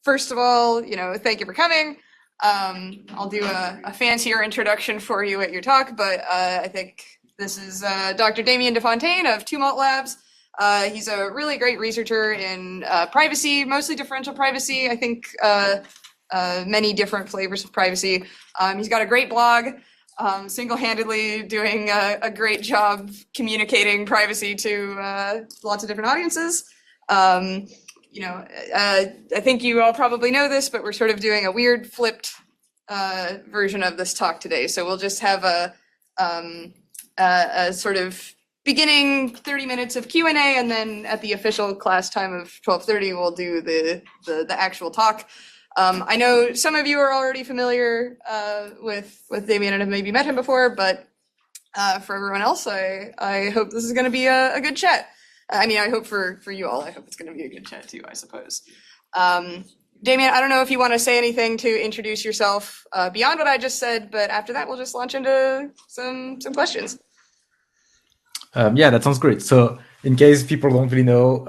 first of all, thank you for coming. I'll do a fancier introduction for you at your talk, but I think this is Dr. Damien Destontaines of Tumult Labs. He's a really great researcher in privacy, mostly differential privacy. I think many different flavors of privacy. He's got a great blog, single-handedly doing a great job communicating privacy to lots of different audiences. I think you all probably know this, but we're sort of doing a weird flipped version of this talk today. So we'll just have a sort of beginning 30 minutes of Q&A, and then at the official class time of 12:30, we'll do the actual talk. I know some of you are already familiar with Damien and have maybe met him before, but for everyone else, I hope this is going to be a good chat. I hope for you all, I hope it's going to be a good chat too, I suppose. Damien, I don't know if you want to say anything to introduce yourself beyond what I just said, but after that, we'll just launch into some questions. Yeah, that sounds great. So in case people don't really know,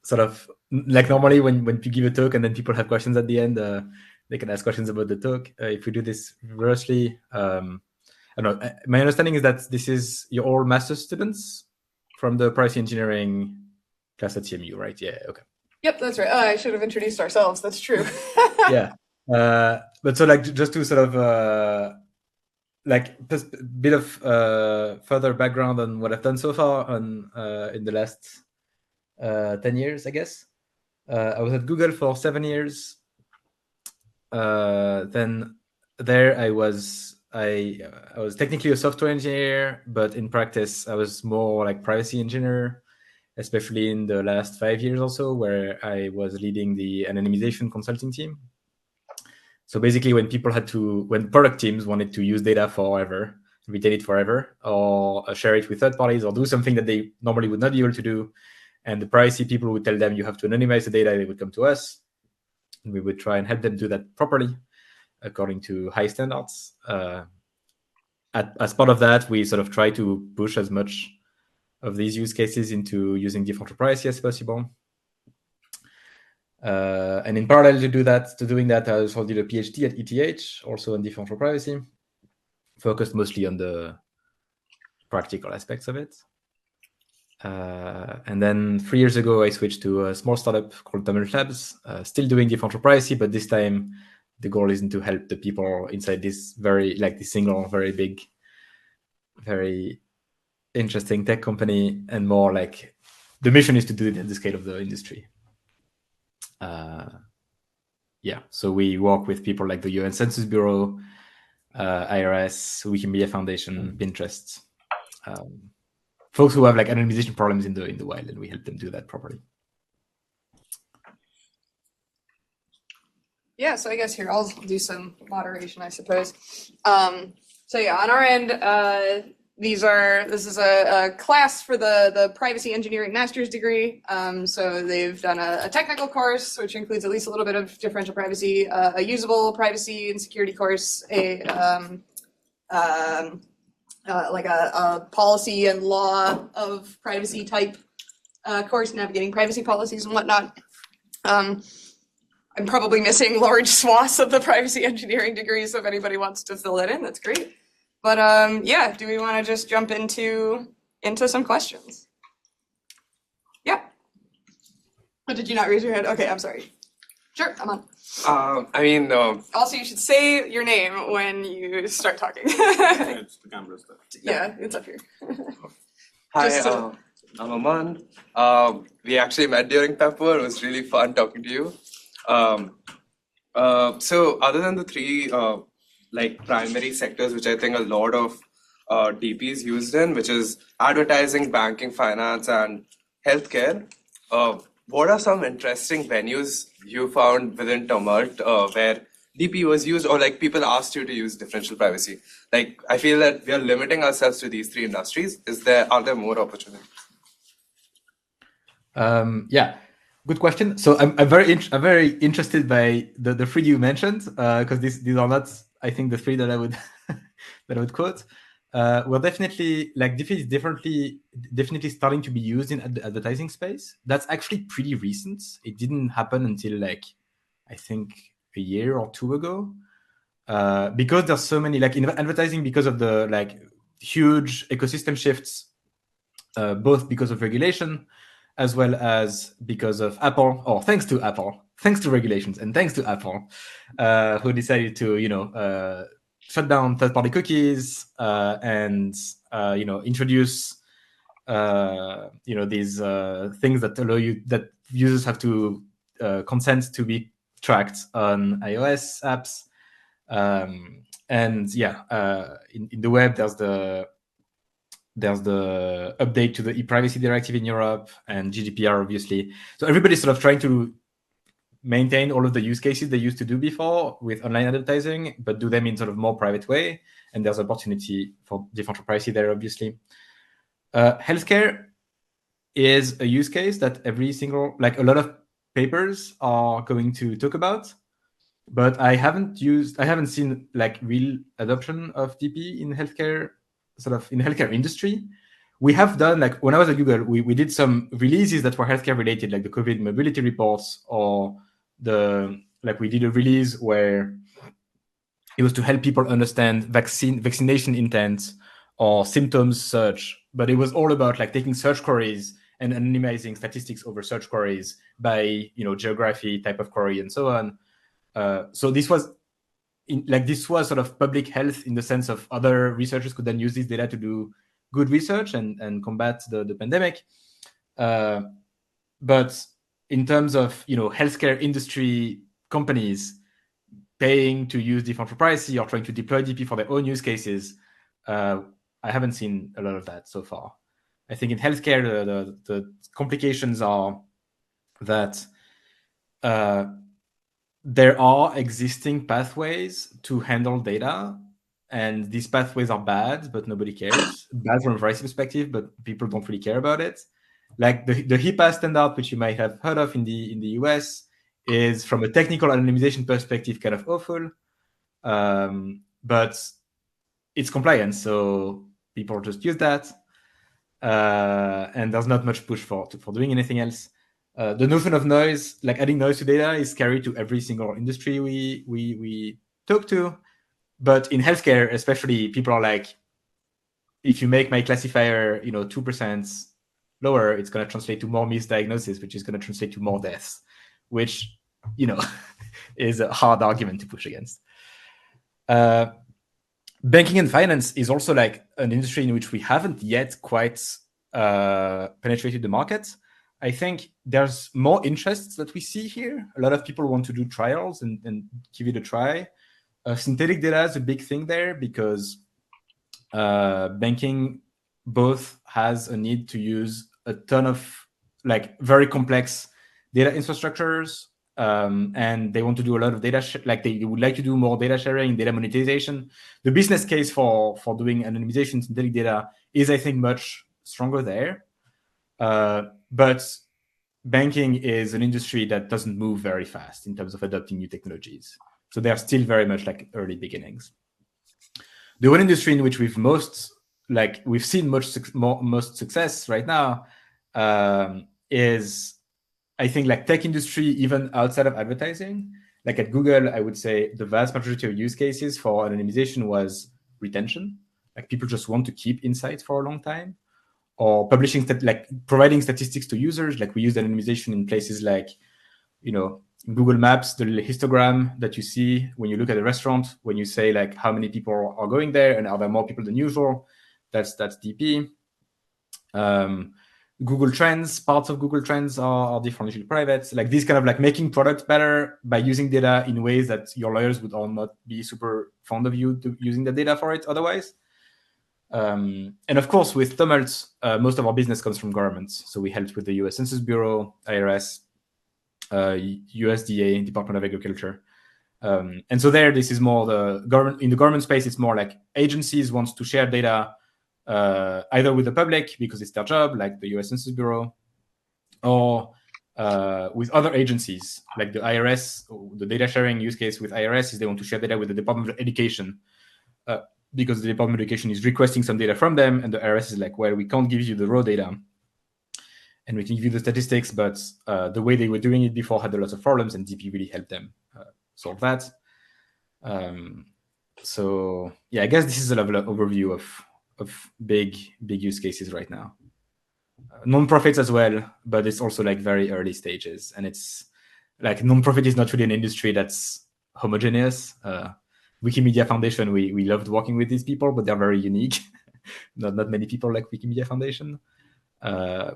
sort of like normally when you give a talk and then people have questions at the end, they can ask questions about the talk. If we do this reversely, I don't know. My understanding is that you're all master's students from the privacy engineering class at CMU, right? Yeah, okay. Yep, that's right. I should have introduced ourselves. That's true. Yeah. But so just to sort of just a bit of further background on what I've done so far in the last 10 years, I guess. I was at Google for 7 years. Then there I was technically a software engineer, but in practice I was more like privacy engineer, especially in the last 5 years or so, where I was leading the anonymization consulting team. So basically when product teams wanted to use data forever, retain it forever, or share it with third parties, or do something that they normally would not be able to do, and the privacy people would tell them you have to anonymize the data, they would come to us, and we would try and help them do that properly according to high standards. As part of that, we sort of try to push as much of these use cases into using differential privacy as possible. And in parallel to doing that, I also did a PhD at ETH, also on differential privacy, focused mostly on the practical aspects of it. And then 3 years ago, I switched to a small startup called Tumult Labs, still doing differential privacy, but this time the goal isn't to help the people inside this this single, very big, very interesting tech company, and more like the mission is to do it at the scale of the industry. So we work with people like the UN Census Bureau, IRS, Wikimedia Foundation, Pinterest, folks who have like anonymization problems in the wild, and we help them do that properly. Yeah, so I guess here I'll do some moderation, I suppose. So yeah, on our end, this is a class for the privacy engineering master's degree. So they've done a technical course, which includes at least a little bit of differential privacy, a usable privacy and security course, a policy and law of privacy type course, navigating privacy policies and whatnot. I'm probably missing large swaths of the privacy engineering degree, so if anybody wants to fill that in, that's great. But yeah, do we want to just jump into some questions? Yeah. Oh, did you not raise your hand? Okay, I'm sorry. Sure, I'm on. Also, you should say your name when you start talking. It's the camera stuff. Yeah, it's up here. Hi, I'm Aman. We actually met during Pepper. It was really fun talking to you. So other than the three primary sectors, which I think a lot of DPs used in, which is advertising, banking, finance, and healthcare, what are some interesting venues you found within Tumult where DP was used, or like people asked you to use differential privacy? Like, I feel that we are limiting ourselves to these three industries. Are there more opportunities? Yeah. Good question. So I'm very interested by the three you mentioned, because these are not, I think, the three that I would quote. Well, definitely, like Diffie is definitely starting to be used in the advertising space. That's actually pretty recent. It didn't happen until I I think a year or two ago, because there's so many like in advertising because of the like huge ecosystem shifts, both because of regulation as well as because of Apple, or thanks to Apple, thanks to regulations and thanks to Apple, who decided to shut down third-party cookies and introduce these things that allow you that users have to consent to be tracked on iOS apps. In the web, there's the update to the e-privacy directive in Europe and GDPR, obviously. So everybody's sort of trying to maintain all of the use cases they used to do before with online advertising, but do them in sort of more private way. And there's opportunity for differential privacy there, obviously. Healthcare is a use case that a lot of papers are going to talk about, but I haven't seen like real adoption of DP in healthcare, sort of in the healthcare industry. We have done, like when I was at Google, we did some releases that were healthcare related, like the COVID mobility reports, or we did a release where it was to help people understand vaccination intent or symptoms search, but it was all about like taking search queries and anonymizing statistics over search queries by geography, type of query, and so on. So this was sort of public health in the sense of other researchers could then use this data to do good research and combat the pandemic. But in terms of healthcare industry companies paying to use differential privacy or trying to deploy DP for their own use cases, I haven't seen a lot of that so far. I think in healthcare, the complications are that there are existing pathways to handle data, and these pathways are bad, but nobody cares. Bad from a privacy perspective, but people don't really care about it. Like the HIPAA standard, which you might have heard of in the US, is from a technical anonymization perspective kind of awful, but it's compliance, so people just use that, and there's not much push for doing anything else. The notion of noise, like adding noise to data, is scary to every single industry we talk to. But in healthcare, especially, people are like, if you make my classifier, 2% lower, it's going to translate to more misdiagnosis, which is going to translate to more deaths, which, is a hard argument to push against. Banking and finance is also like an industry in which we haven't yet quite penetrated the market. I think there's more interest that we see here. A lot of people want to do trials and give it a try. Synthetic data is a big thing there because banking both has a need to use a ton of like very complex data infrastructures, and they want to do a lot of data, they would like to do more data sharing, data monetization. The business case for doing anonymization synthetic data is, I think, much stronger there. But banking is an industry that doesn't move very fast in terms of adopting new technologies. So they're still very much like early beginnings. The one industry in which we've seen most success right now is, I think, like tech industry, even outside of advertising. Like at Google, I would say the vast majority of use cases for anonymization was retention. Like people just want to keep insights for a long time, or publishing, providing statistics to users. Like we use anonymization in places like, Google Maps, the histogram that you see when you look at a restaurant, when you say like how many people are going there and are there more people than usual, that's DP. Google Trends, parts of Google Trends are differentially private. Like these kind of like making products better by using data in ways that your lawyers would all not be super fond of using the data for it otherwise. And of course, with Tumult, most of our business comes from governments. So we helped with the US Census Bureau, IRS, USDA, Department of Agriculture. And so this is more the government. In the government space, it's more like agencies want to share data either with the public because it's their job, like the US Census Bureau, or with other agencies, like the IRS. The data sharing use case with IRS is they want to share data with the Department of Education because the Department of Education is requesting some data from them, and the IRS is like, well, we can't give you the raw data. and we can give you the statistics, but the way they were doing it before had a lot of problems, and DP really helped them solve that. So yeah, I guess this is a level of overview of big use cases right now. Non-profits as well, but it's also like very early stages, and it's like non-profit is not really an industry that's homogeneous. Wikimedia Foundation, we loved working with these people, but they're very unique. not many people like Wikimedia Foundation.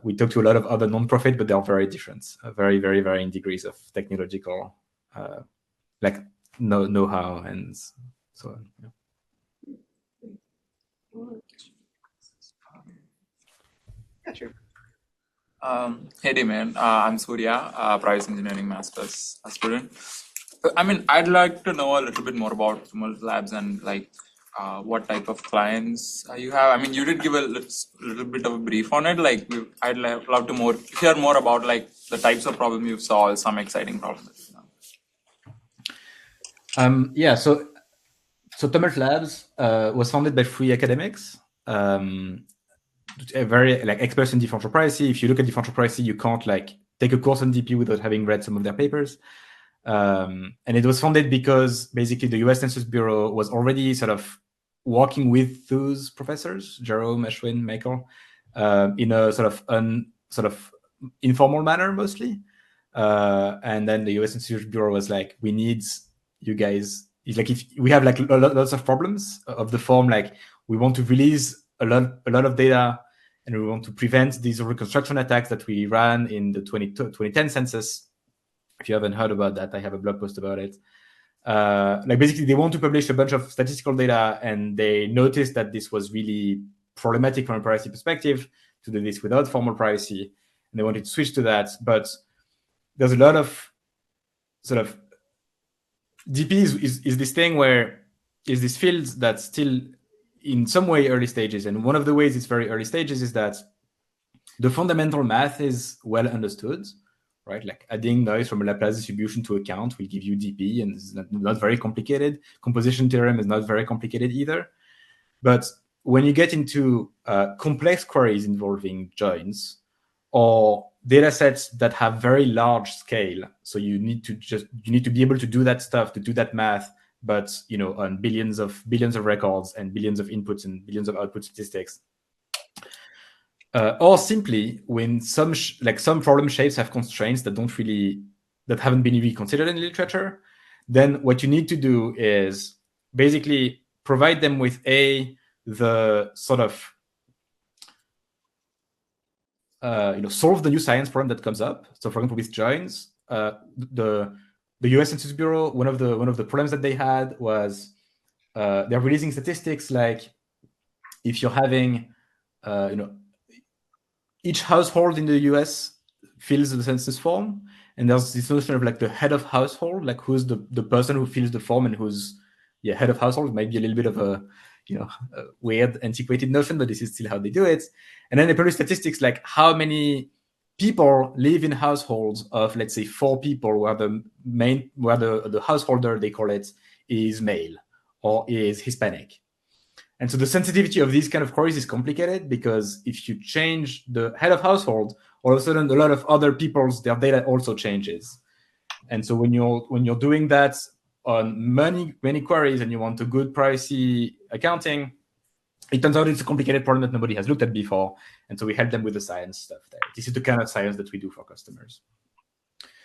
We talk to a lot of other non-profit, but they are very different, very varying degrees of technological like know-how and so on. Yeah. Yeah, sure. Hey Damien, I'm Surya, privacy engineering master's student. I mean, I'd like to know a little bit more about Tumult Labs and like what type of clients you have. I mean, you did give a little bit of a brief on it. Like, I'd love to hear more about like the types of problems you've solved, some exciting problems. Yeah, so Tumult Labs was founded by 3 academics. Very like experts in differential privacy. If you look at differential privacy, you can't like take a course on DP without having read some of their papers. And it was founded because basically the US Census Bureau was already sort of working with those professors, Jerome, Ashwin, Michael, in a sort of informal manner mostly. And then the US Census Bureau was like, we need you guys. It's like if we have like lots of problems of the form, like we want to release a lot of data, and we want to prevent these reconstruction attacks that we ran in the 2010 census. If you haven't heard about that, I have a blog post about it. Like basically, they want to publish a bunch of statistical data, and they noticed that this was really problematic from a privacy perspective to do this without formal privacy, and they wanted to switch to that. But there's a lot of sort of DP is this thing where is this field that's still in some way early stages, and one of the ways it's very early stages is that the fundamental math is well understood, right? Like adding noise from a Laplace distribution to a count will give you DP, and it's not very complicated. Composition theorem is not very complicated either. But when you get into complex queries involving joins or data sets that have very large scale, so you need to be able to do that stuff, to do that math, but on billions of records and billions of inputs and billions of output statistics. Or simply when some problem shapes have constraints that haven't been really considered in literature, then what you need to do is basically provide them with the sort of solve the new science problem that comes up. So for example, with joins, the US Census Bureau, one of the problems that they had was they're releasing statistics like if you're having each household in the US fills the census form, and there's this notion of like the head of household, like who's the person who fills the form and who's head of household. It might be a little bit of a weird, antiquated notion, but this is still how they do it. And then they publish statistics like how many people live in households of, let's say, 4 people, where the householder, they call it, is male or is Hispanic. And so the sensitivity of these kind of queries is complicated because if you change the head of household, all of a sudden a lot of other people's their data also changes. And so when you're doing that on many queries and you want a good privacy accounting, it turns out it's a complicated problem that nobody has looked at before. And so we help them with the science stuff there. This is the kind of science that we do for customers.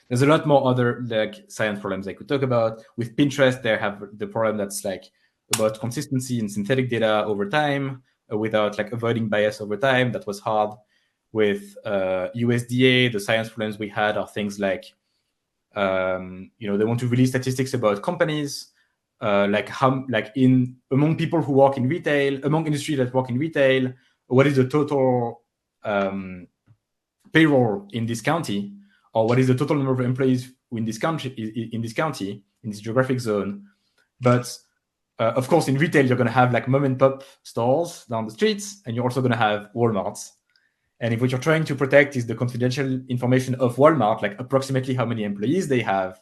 There's a lot more other like science problems I could talk about. With Pinterest, they have the problem that's like about consistency in synthetic data over time without like avoiding bias over time. That was hard. With USDA, the science problems we had are things like, they want to release statistics about companies, among people who work in retail, among industries that work in retail, what is the total payroll in this county, or what is the total number of employees in this geographic zone. But of course, in retail, you're going to have like mom and pop stores down the streets, and you're also going to have Walmarts. And if what you're trying to protect is the confidential information of Walmart, like approximately how many employees they have,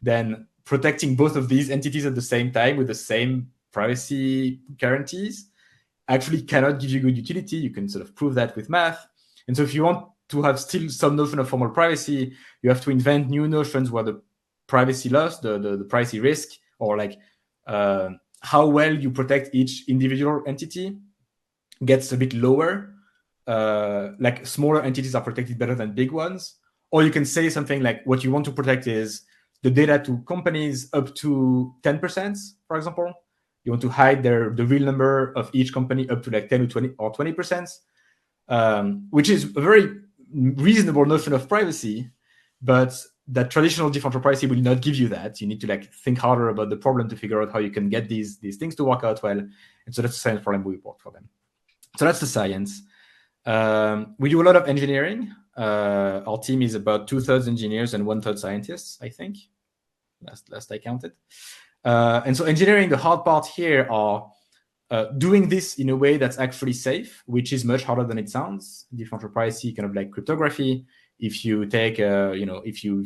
then protecting both of these entities at the same time with the same privacy guarantees actually cannot give you good utility. You can sort of prove that with math. And so if you want to have still some notion of formal privacy, you have to invent new notions where the privacy loss, the privacy risk, or like how well you protect each individual entity gets a bit lower. Like smaller entities are protected better than big ones. Or you can say something like what you want to protect is the data to companies up to 10%, for example. You want to hide the real number of each company up to like 10 or 20%, which is a very reasonable notion of privacy, but that traditional differential privacy will not give you that. You need to like think harder about the problem to figure out how you can get these things to work out well. And so that's the science problem we report for them. So that's the science. We do a lot of engineering. Our team is about 2/3 engineers and 1/3 scientists, I think. Last I counted. And so engineering, the hard part here are doing this in a way that's actually safe, which is much harder than it sounds. Differential privacy, kind of like cryptography. If you take, if you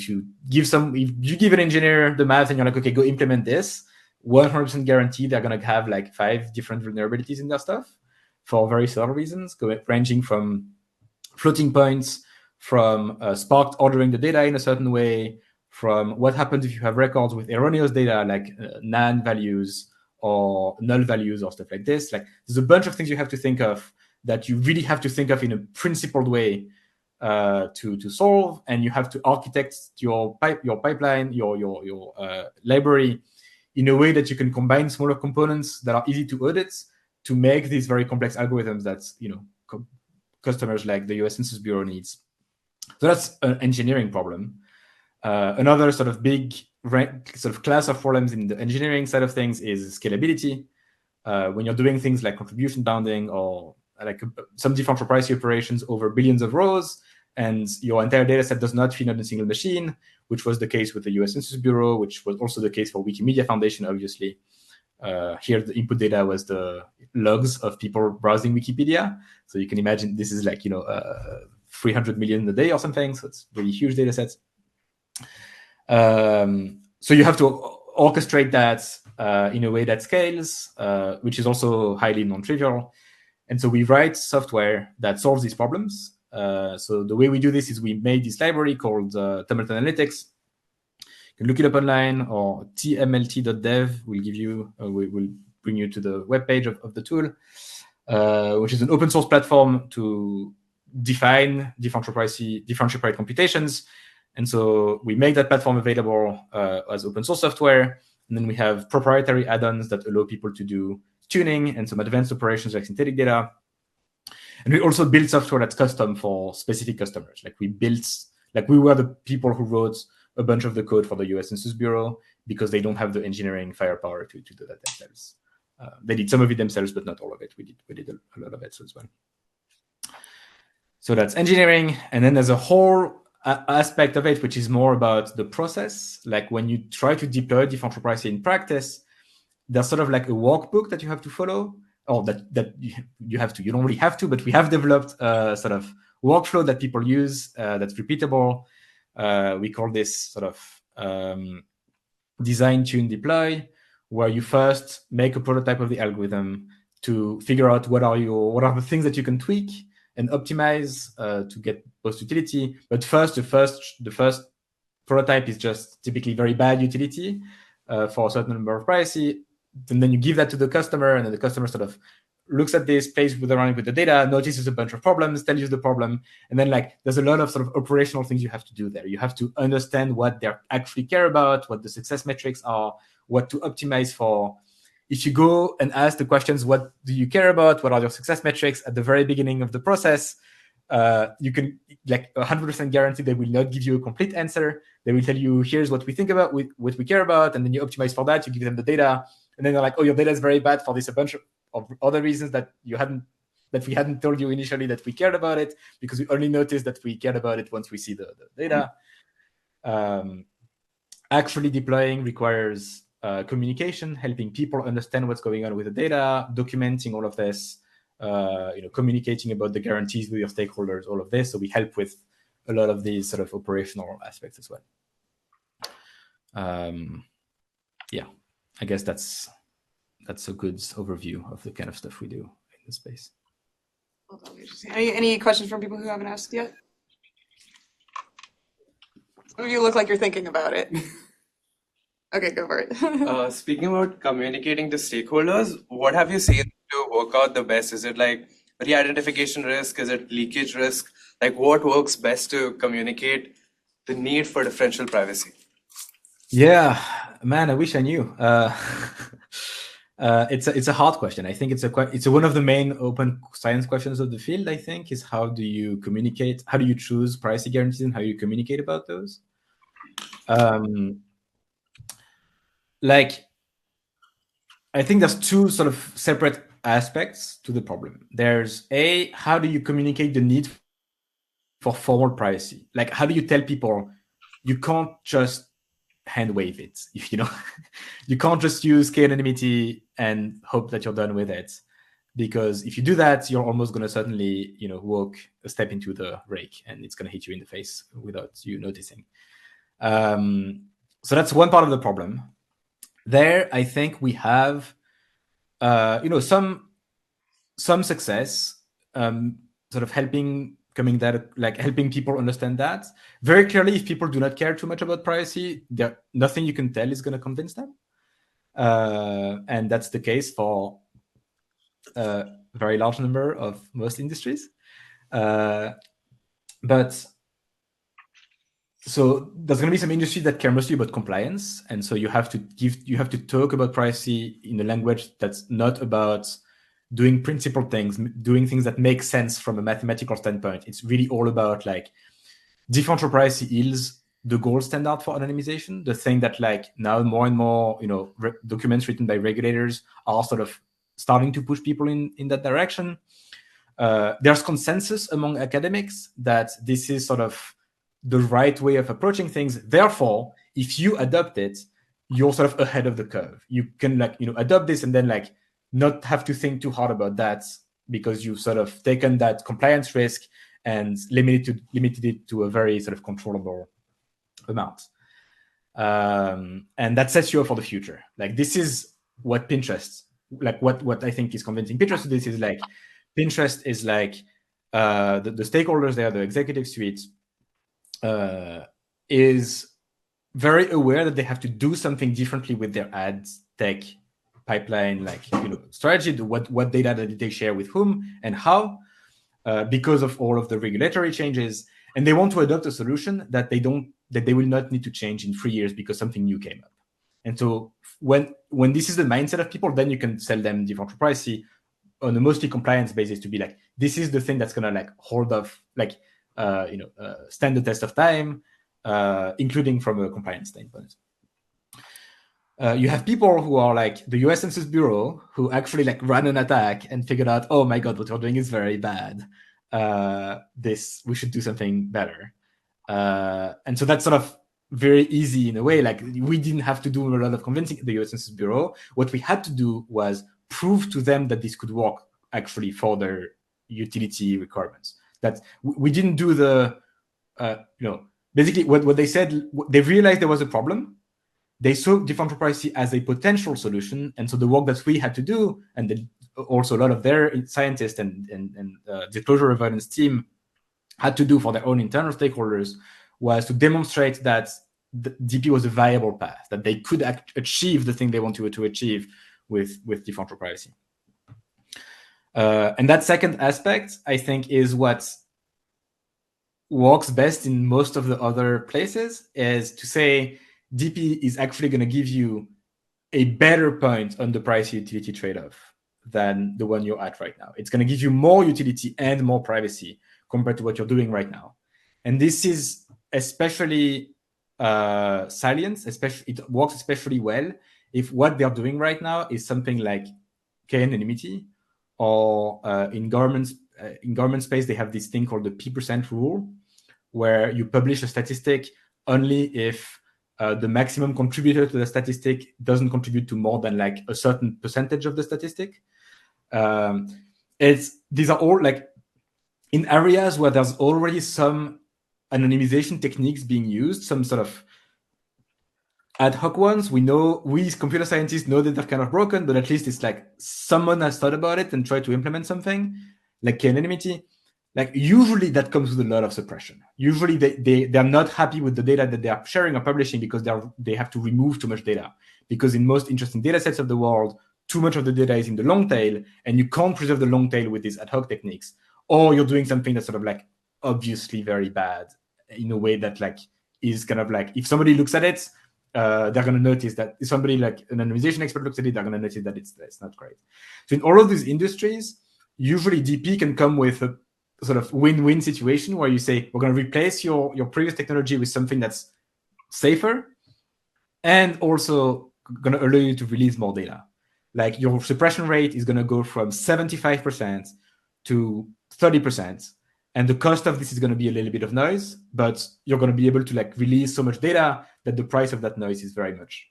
give an engineer the math and you're like, okay, go implement this, 100% guarantee they're gonna have like 5 different vulnerabilities in their stuff for very subtle reasons, ranging from floating points, from Spark ordering the data in a certain way, from what happens if you have records with erroneous data like NaN values or null values or stuff like this. Like there's a bunch of things you have to think of that you really have to think of in a principled way to solve, and you have to architect your pipeline, your library in a way that you can combine smaller components that are easy to audit to make these very complex algorithms that customers like the U.S. Census Bureau needs. So that's an engineering problem. Another sort of big class of problems in the engineering side of things is scalability. When you're doing things like contribution bounding or like some differential privacy operations over billions of rows, and your entire data set does not fit on a single machine, which was the case with the US Census Bureau, which was also the case for Wikimedia Foundation, obviously. Here, the input data was the logs of people browsing Wikipedia. So you can imagine this is like, 300 million a day or something. So it's really huge data sets. So you have to orchestrate that in a way that scales, which is also highly non-trivial. And so we write software that solves these problems. So the way we do this is we made this library called Tumult Analytics. You can look it up online, or tmlt.dev will give you, will bring you to the webpage of the tool, which is an open source platform to define differential price computations. And so we make that platform available as open source software. And then we have proprietary add-ons that allow people to do tuning and some advanced operations like synthetic data. And we also build software that's custom for specific customers. Like we were the people who wrote a bunch of the code for the US Census Bureau because they don't have the engineering firepower to do that themselves. They did some of it themselves, but not all of it. We did a lot of it as well. So that's engineering. And then there's a whole aspect of it, which is more about the process. Like when you try to deploy differential pricing in practice, there's sort of like a workbook that you have to follow, or that you have to. You don't really have to, but we have developed a sort of workflow that people use that's repeatable. We call this sort of design, tune, deploy, where you first make a prototype of the algorithm to figure out what are the things that you can tweak and optimize to get post utility. But first, the first prototype is just typically very bad utility for a certain number of privacy. And then you give that to the customer, and then the customer sort of looks at this, plays around with the data, notices a bunch of problems, tells you the problem. And then there's a lot of sort of operational things you have to do there. You have to understand what they actually care about, what the success metrics are, what to optimize for. If you go and ask the questions, what do you care about? What are your success metrics at the very beginning of the process? You can 100% guarantee they will not give you a complete answer. They will tell you, here's what we think about, what we care about. And then you optimize for that. You give them the data. And then they're like, oh, your data is very bad for this, a bunch of other reasons that we hadn't told you initially that we cared about it, because we only noticed that we cared about it once we see the data. Actually deploying requires communication, helping people understand what's going on with the data, documenting all of this, communicating about the guarantees with your stakeholders, all of this. So we help with a lot of these sort of operational aspects as well. I guess that's a good overview of the kind of stuff we do in the space. Any questions from people who haven't asked yet? You look like you're thinking about it. Okay, go for it. Speaking about communicating to stakeholders, what have you seen to work out the best? Is it like re-identification risk? Is it leakage risk? Like what works best to communicate the need for differential privacy? Yeah, man, I wish I knew. It's a hard question. I think it's one of the main open science questions of the field. I think is how do you communicate? How do you choose privacy guarantees and how you communicate about those? Like, I think there's two sort of separate aspects to the problem. There's how do you communicate the need for formal privacy? Like, how do you tell people you can't just hand wave it? You know, you can't just use k-anonymity and hope that you're done with it, because if you do that, you're almost going to certainly, walk a step into the rake, and it's going to hit you in the face without you noticing. So that's one part of the problem. There, I think we have, some success, sort of helping people understand that very clearly. If people do not care too much about privacy, nothing you can tell is going to convince them, and that's the case for a very large number of most industries. But so there's going to be some industries that care mostly about compliance, and so you have to talk about privacy in a language that's not about doing principled things, doing things that make sense from a mathematical standpoint. It's really all about like differential privacy is the gold standard for anonymization, the thing that like now more and more, documents written by regulators are sort of starting to push people in that direction. There's consensus among academics that this is sort of the right way of approaching things. Therefore, if you adopt it, you're sort of ahead of the curve. You can adopt this and then like not have to think too hard about that, because you've sort of taken that compliance risk and limited it to a very sort of controllable amount. And that sets you up for the future. Like this is what Pinterest, like what I think is convincing Pinterest to this is like, Pinterest is like the stakeholders there, the executive suite, is very aware that they have to do something differently with their ad tech pipeline, like strategy, what data did they share with whom and how, because of all of the regulatory changes, and they want to adopt a solution that they will not need to change in 3 years because something new came up. And so when this is the mindset of people, then you can sell them differential privacy on a mostly compliance basis to be like, this is the thing that's gonna like hold off, like stand the test of time, including from a compliance standpoint. You have people who are like the US Census Bureau who actually like ran an attack and figured out, oh my God, what you're doing is very bad. We should do something better. And so that's sort of very easy in a way. Like we didn't have to do a lot of convincing the US Census Bureau. What we had to do was prove to them that this could work actually for their utility requirements. That we didn't do the, basically what they said, they realized there was a problem. They saw differential privacy as a potential solution. And so the work that we had to do, and then also a lot of their scientists and disclosure avoidance team had to do for their own internal stakeholders, was to demonstrate that the DP was a viable path, that they could achieve the thing they wanted to achieve with differential privacy. And that second aspect, I think, is what works best in most of the other places, is to say DP is actually going to give you a better point on the privacy utility trade-off than the one you're at right now. It's going to give you more utility and more privacy compared to what you're doing right now. And this is especially salient, it works especially well if what they're doing right now is something like k-anonymity, or in government space, they have this thing called the P% rule, where you publish a statistic only if the maximum contributor to the statistic doesn't contribute to more than like a certain percentage of the statistic. These are all like in areas where there's already some anonymization techniques being used, some sort of ad hoc ones. We as computer scientists know that they're kind of broken, but at least it's like someone has thought about it and tried to implement something like k-anonymity. like usually that comes with a lot of suppression. Usually they're not happy with the data that they are sharing or publishing because they have to remove too much data. Because in most interesting data sets of the world, too much of the data is in the long tail, and you can't preserve the long tail with these ad hoc techniques. Or you're doing something that's sort of like obviously very bad in a way that like is kind of like, if somebody looks at it, they're going to notice that. If somebody like an anonymization expert looks at it, they're going to notice that it's not great. So in all of these industries, usually DP can come with a sort of win-win situation where you say, we're going to replace your previous technology with something that's safer and also going to allow you to release more data. Like your suppression rate is going to go from 75% to 30%. And the cost of this is going to be a little bit of noise, but you're going to be able to like release so much data that the price of that noise is very much,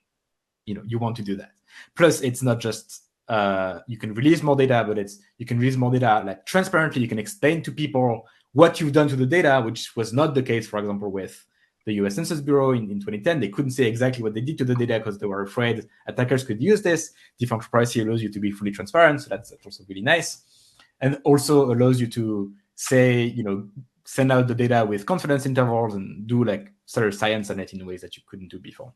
you want to do that. Plus, it's not just you can release more data, but you can release more data like transparently. You can explain to people what you've done to the data, which was not the case, for example, with the US Census Bureau in 2010. They couldn't say exactly what they did to the data because they were afraid attackers could use this. Differential privacy allows you to be fully transparent, so that's also really nice. And also allows you to say, send out the data with confidence intervals and do like sort of science on it in ways that you couldn't do before.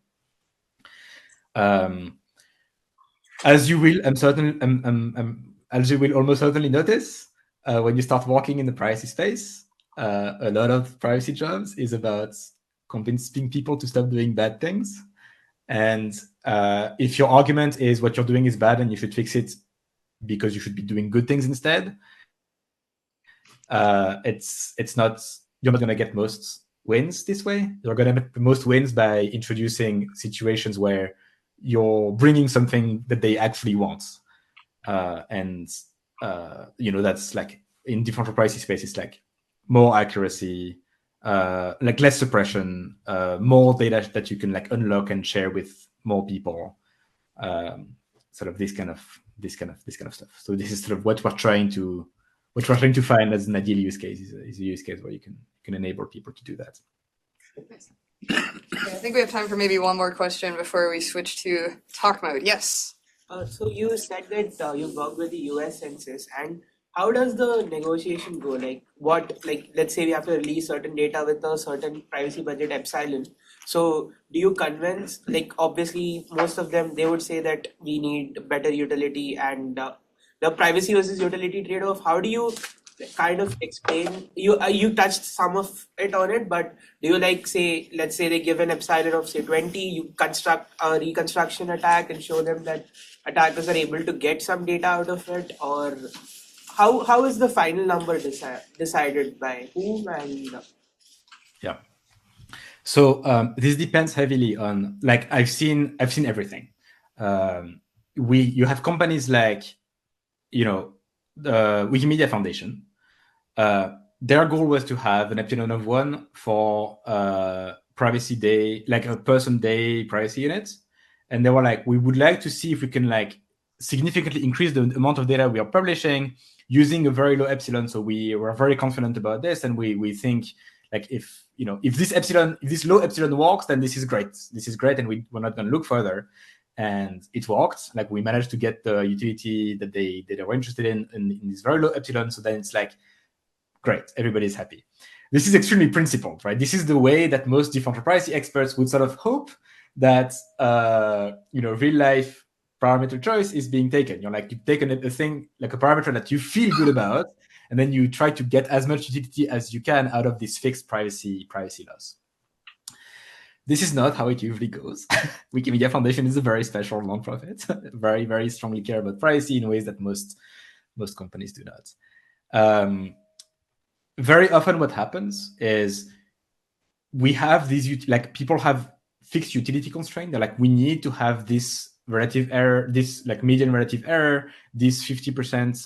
As you will, as you will almost certainly notice, when you start working in the privacy space, a lot of privacy jobs is about convincing people to stop doing bad things. And if your argument is what you're doing is bad and you should fix it because you should be doing good things instead, it's not, you're not going to get most wins this way. You're going to get most wins by introducing situations where you're bringing something that they actually want. That's like in differential privacy space, it's like more accuracy, like less suppression, more data that you can like unlock and share with more people. Sort of this kind of stuff. So this is sort of what we're trying to find as an ideal use case is a use case where you can enable people to do that. Okay, I think we have time for maybe one more question before we switch to talk mode. Yes. So you said that you work with the US Census, and how does the negotiation go? Let's say we have to release certain data with a certain privacy budget epsilon. So do you convince, obviously most of them, they would say that we need better utility and the privacy versus utility trade-off. How do you kind of explain, you touched some of it on it, but do you let's say they give an epsilon of say 20, you construct a reconstruction attack and show them that attackers are able to get some data out of it, or how is the final number decided by whom? And yeah, so this depends heavily on, like, I've seen everything. You have companies like the Wikimedia Foundation. Their goal was to have an epsilon of 1 for privacy day, like a person day privacy units. And they were like, we would like to see if we can like significantly increase the amount of data we are publishing using a very low epsilon. So we were very confident about this. And we think like if this low epsilon works, then this is great. This is great. And we're not going to look further. And it worked. Like we managed to get the utility that they were interested in this very low epsilon. So then it's like, great, everybody's happy. This is extremely principled, right? This is the way that most differential privacy experts would sort of hope that real life parameter choice is being taken. You're like, you take a thing like a parameter that you feel good about, and then you try to get as much utility as you can out of this fixed privacy loss. This is not how it usually goes. Wikimedia Foundation is a very special nonprofit, very, very strongly care about privacy in ways that most companies do not. Very often what happens is we have these, like people have fixed utility constraint. They're like, we need to have this relative error, this like median relative error, this 95th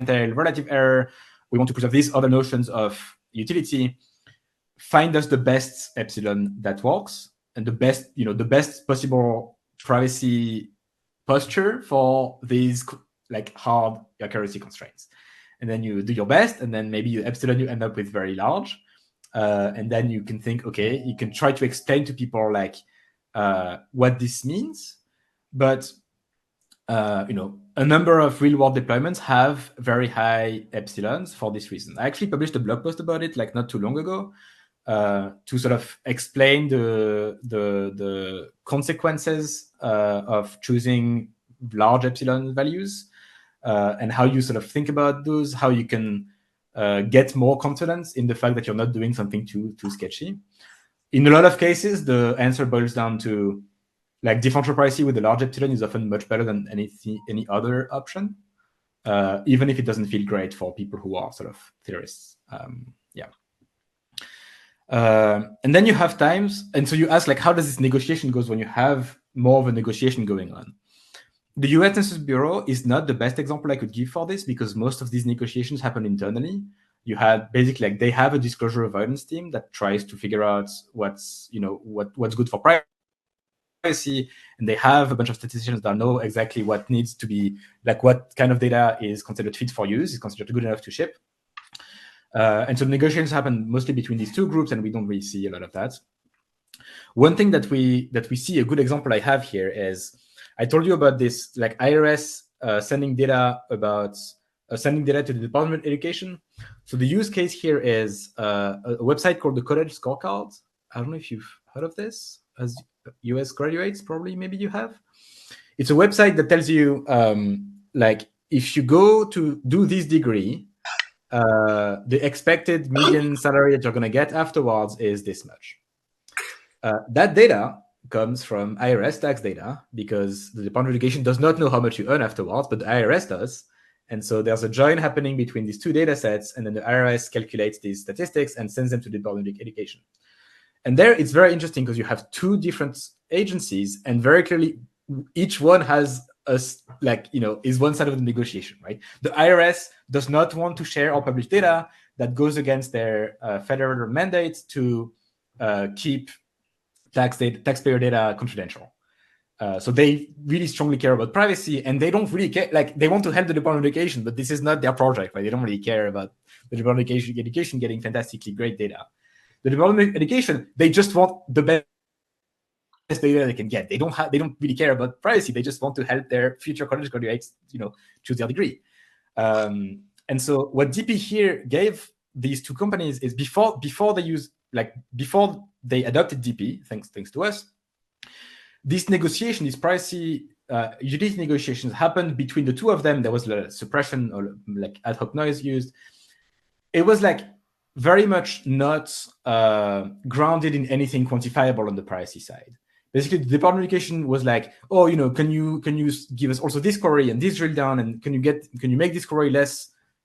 percentile relative error. We want to preserve these other notions of utility. Find us the best epsilon that works and the best possible privacy posture for these like hard accuracy constraints. And then you do your best, and then maybe the epsilon you end up with very large. And then you can think, okay, you can try to explain to people like what this means. But a number of real-world deployments have very high epsilons for this reason. I actually published a blog post about it like not too long ago to sort of explain the consequences of choosing large epsilon values and how you sort of think about those, how you can get more confidence in the fact that you're not doing something too sketchy. In a lot of cases, the answer boils down to like differential privacy with a large epsilon is often much better than any other option, even if it doesn't feel great for people who are sort of theorists. And then you have times, and so you ask like, how does this negotiation goes when you have more of a negotiation going on? The US Census Bureau is not the best example I could give for this because most of these negotiations happen internally. You had basically like they have a disclosure avoidance team that tries to figure out what's good for privacy, and they have a bunch of statisticians that know exactly what needs to be like what kind of data is considered fit for use, is considered good enough to ship. And so negotiations happen mostly between these two groups, and we don't really see a lot of that. One thing that we see, a good example I have here is I told you about this like IRS sending data about sending data to the Department of Education. So the use case here is a website called the College Scorecard. I don't know if you've heard of this as US graduates, probably maybe you have. It's a website that tells you like if you go to do this degree, the expected median salary that you're going to get afterwards is this much. That data comes from IRS tax data because the Department of Education does not know how much you earn afterwards, but the IRS does. And so there's a join happening between these two data sets, and then the IRS calculates these statistics and sends them to the Department of Education. And there it's very interesting because you have two different agencies, and very clearly each one has is one side of the negotiation, right? The IRS does not want to share or publish data that goes against their federal mandate to keep taxpayer data confidential. So they really strongly care about privacy, and they don't really care. Like they want to help the Department of Education, but this is not their project, right? They don't really care about the Department of Education getting fantastically great data. The Department of Education, they just want the best data they can get. They don't really care about privacy. They just want to help their future college graduates, choose their degree. And so what DP here gave these two companies is before they adopted DP, thanks to us, this negotiation, this privacy utility negotiations happened between the two of them. There was a suppression or like ad hoc noise used. It was like very much not grounded in anything quantifiable on the privacy side. Basically, the Department of Education was like, oh, can you give us also this query and this drill down, and can you make this query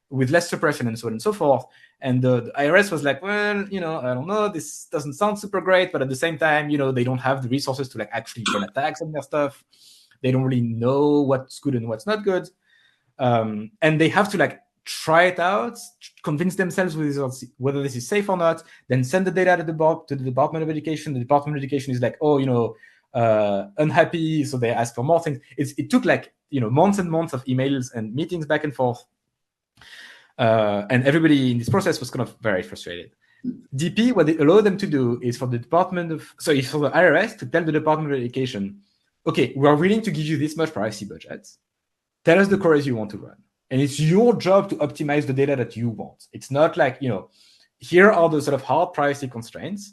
with less suppression and so on and so forth. And the IRS was like, well, I don't know, this doesn't sound super great, but at the same time, they don't have the resources to like actually run attacks on their stuff. They don't really know what's good and what's not good. And they have to like try it out, convince themselves whether this is safe or not, then send the data to the Department of Education. The Department of Education is like, oh, unhappy, so they ask for more things. It took like months and months of emails and meetings back and forth. And everybody in this process was kind of very frustrated. DP, what they allow them to do is for the IRS to tell the Department of Education, okay, we are willing to give you this much privacy budget. Tell us the queries you want to run. And it's your job to optimize the data that you want. It's not like, here are the sort of hard privacy constraints,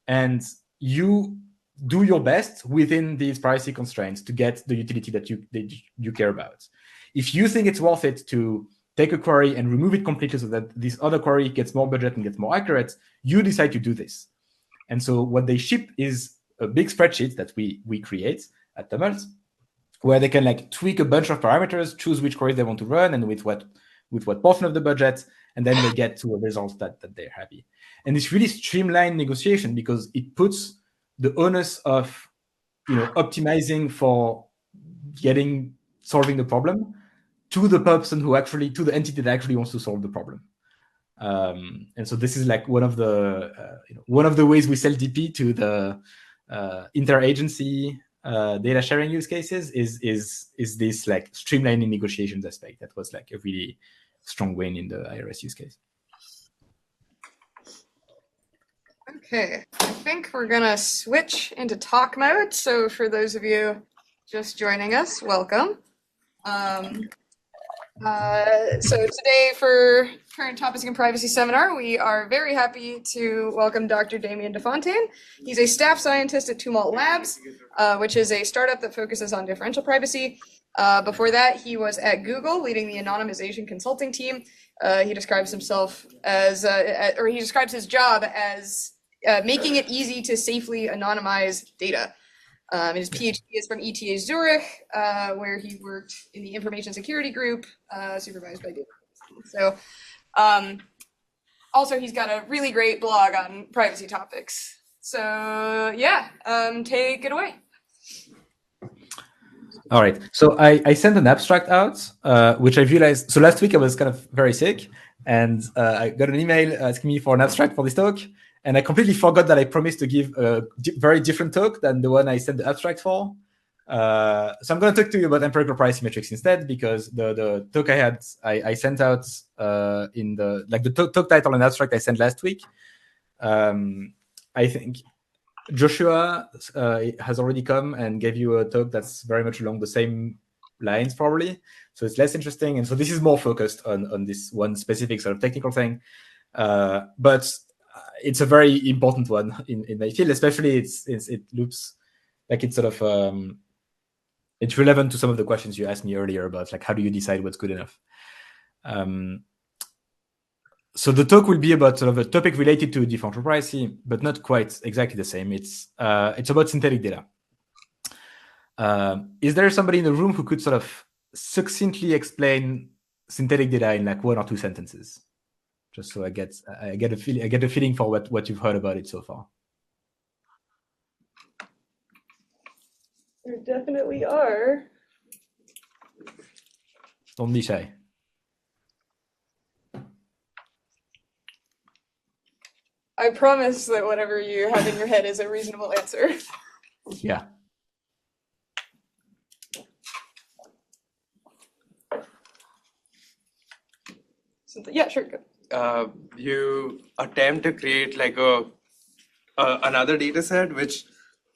and you do your best within these privacy constraints to get the utility that you care about. If you think it's worth it to take a query and remove it completely so that this other query gets more budget and gets more accurate, you decide to do this. And so what they ship is a big spreadsheet that we create at Tumult, where they can like tweak a bunch of parameters, choose which queries they want to run and with what portion of the budget, and then they get to a result that they're happy. And it's really streamlined negotiation because it puts the onus of optimizing for solving the problem to the person to the entity that actually wants to solve the problem. And so this is like one of the ways we sell DP to the interagency data sharing use cases is this like streamlining negotiations aspect that was like a really strong win in the IRS use case. Okay, I think we're gonna switch into talk mode. So for those of you just joining us, welcome. So today for Current Topics in Privacy Seminar, we are very happy to welcome Dr. Damien Destontaines. He's a staff scientist at Tumult Labs, which is a startup that focuses on differential privacy. Before that, he was at Google leading the anonymization consulting team. He describes himself as, or he describes his job as making it easy to safely anonymize data. His PhD is from ETH Zürich, where he worked in the information security group, supervised by Damien. So, also he's got a really great blog on privacy topics. So yeah, take it away. All right. So I sent an abstract out, which I realized. So last week I was kind of very sick, and I got an email asking me for an abstract for this talk, and I completely forgot that I promised to give a very different talk than the one I sent the abstract for. So I'm going to talk to you about empirical privacy metrics instead, because the talk I sent out in the talk title and abstract I sent last week. I think Joshua has already come and gave you a talk that's very much along the same lines, probably. So it's less interesting, and so this is more focused on this one specific sort of technical thing. But it's a very important one in my field, especially it loops like it's sort of it's relevant to some of the questions you asked me earlier about like how do you decide what's good enough. So the talk will be about sort of a topic related to differential privacy, but not quite exactly the same. It's about synthetic data. Is there somebody in the room who could sort of succinctly explain synthetic data in like 1 or 2 sentences? Just so I get a feeling for what you've heard about it so far. There definitely are. Don't be shy. I promise that whatever you have in your head is a reasonable answer. Yeah. Yeah, sure. Go. You attempt to create like another data set which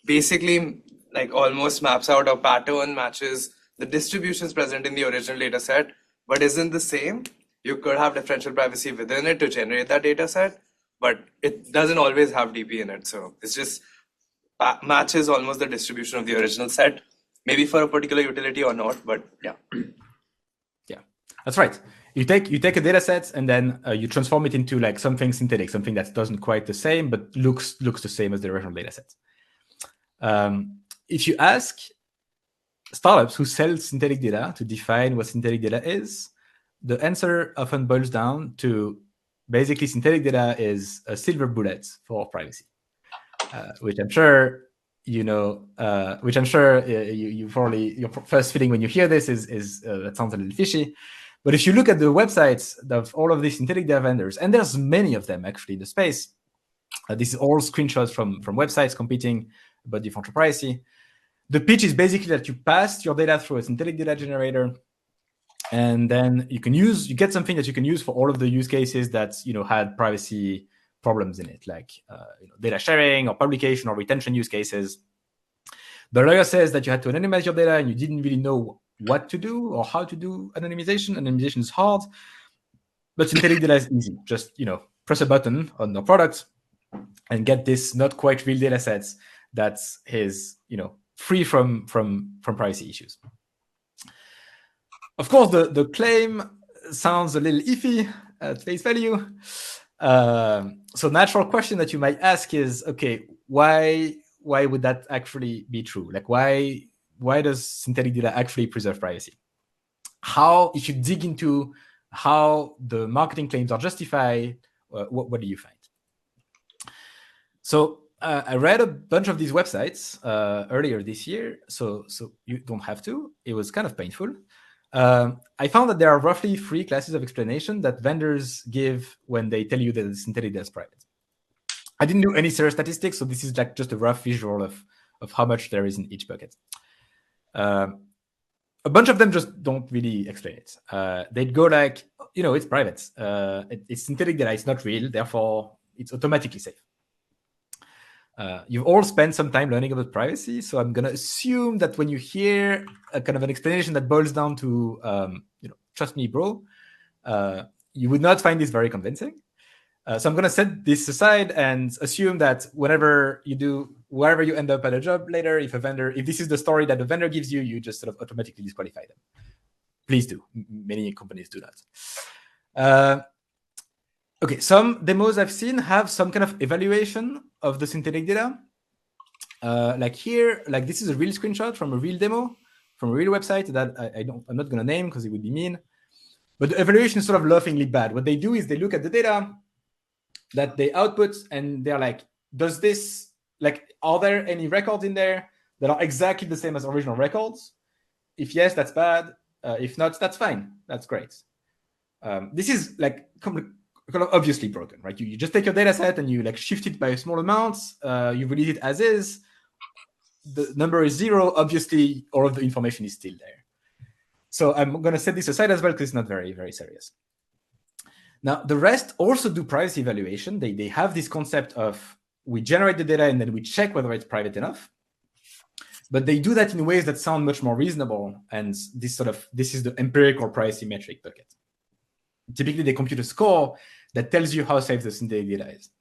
basically like almost maps out a pattern, matches the distributions present in the original data set, but isn't the same. You could have differential privacy within it to generate that data set, but it doesn't always have DP in it. So it's just matches almost the distribution of the original set, maybe for a particular utility or not, but yeah. Yeah, that's right. You take a data set and then you transform it into like something synthetic, something that doesn't quite the same, but looks the same as the original data set. If you ask startups who sell synthetic data to define what synthetic data is, the answer often boils down to basically synthetic data is a silver bullet for privacy, which I'm sure you know. Which I'm sure you probably your first feeling when you hear this is that sounds a little fishy. But if you look at the websites of all of these synthetic data vendors, and there's many of them actually in the space, this is all screenshots from websites competing about differential privacy. The pitch is basically that you pass your data through a synthetic data generator, and then you get something that you can use for all of the use cases that had privacy problems in it, like data sharing or publication or retention use cases. The lawyer says that you had to anonymize your data and you didn't really know what to do or how to do anonymization. Anonymization is hard, but synthetic data is easy. Just press a button on the product and get this not quite real data sets that is free from privacy issues. Of course, the claim sounds a little iffy at face value. So natural question that you might ask is, okay, why would that actually be true? Like why does synthetic data actually preserve privacy? How, if you dig into how the marketing claims are justified, what do you find? So I read a bunch of these websites earlier this year, so you don't have to. It was kind of painful. I found that there are roughly 3 classes of explanation that vendors give when they tell you that synthetic data is private. I didn't do any serious statistics, so this is like just a rough visual of how much there is in each bucket. A bunch of them just don't really explain it. They'd go like, it's private. It's synthetic data. It's not real. Therefore, it's automatically safe. You've all spent some time learning about privacy, so I'm gonna assume that when you hear a kind of an explanation that boils down to, trust me, bro, you would not find this very convincing. So I'm gonna set this aside and assume that wherever you end up at a job later, if this is the story that the vendor gives you, you just sort of automatically disqualify them. Please do. Many companies do that. Okay, some demos I've seen have some kind of evaluation of the synthetic data. Like here, like this is a real screenshot from a real demo from a real website that I'm not gonna name because it would be mean. But the evaluation is sort of laughingly bad. What they do is they look at the data that they output and they're like, are there any records in there that are exactly the same as original records? If yes, that's bad. If not, that's fine. That's great. This is like kind of obviously broken, right? You just take your data set and you like shift it by a small amount. You release it as is. The number is 0. Obviously, all of the information is still there. So I'm going to set this aside as well because it's not very, very serious. Now, the rest also do privacy evaluation. They have this concept of we generate the data and then we check whether it's private enough. But they do that in ways that sound much more reasonable. And this is the empirical privacy metric bucket. Typically, they compute a score that tells you how safe the synthetic data is.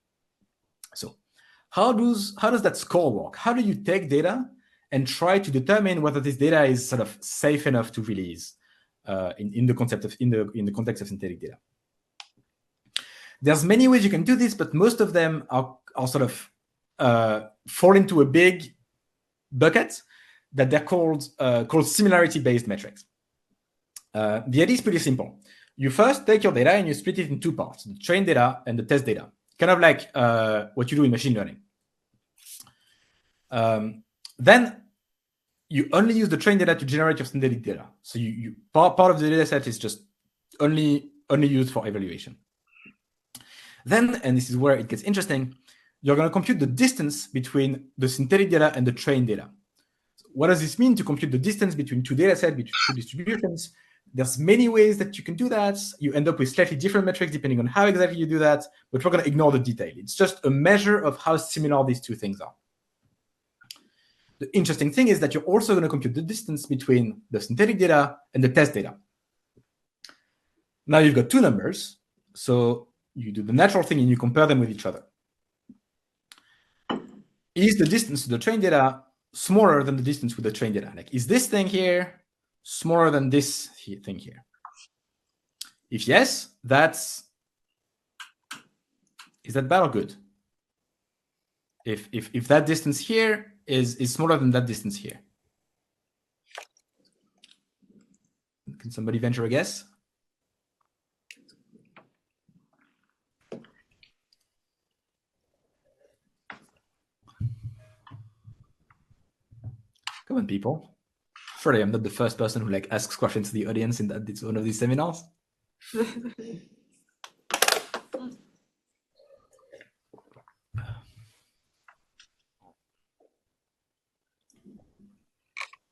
So how does that score work? How do you take data and try to determine whether this data is sort of safe enough to release in the context of synthetic data? There's many ways you can do this, but most of them are sort of fall into a big bucket that they're called similarity-based metrics. The idea is pretty simple. You first take your data and you split it in two parts, the trained data and the test data, kind of like what you do in machine learning. Then you only use the trained data to generate your synthetic data. So part of the data set is just only used for evaluation. Then, and this is where it gets interesting, you're going to compute the distance between the synthetic data and the trained data. What does this mean to compute the distance between two data sets, between two distributions? There's many ways that you can do that. You end up with slightly different metrics depending on how exactly you do that, but we're going to ignore the detail. It's just a measure of how similar these two things are. The interesting thing is that you're also going to compute the distance between the synthetic data and the test data. Now you've got two numbers, so you do the natural thing and you compare them with each other. Is the distance to the trained data smaller than the distance with the trained data? Like, is this thing here smaller than this thing here? If yes, is that bad or good? If that distance here is smaller than that distance here. Can somebody venture a guess? Come on, people. Surely I'm not the first person who asks questions to the audience in it's one of these seminars.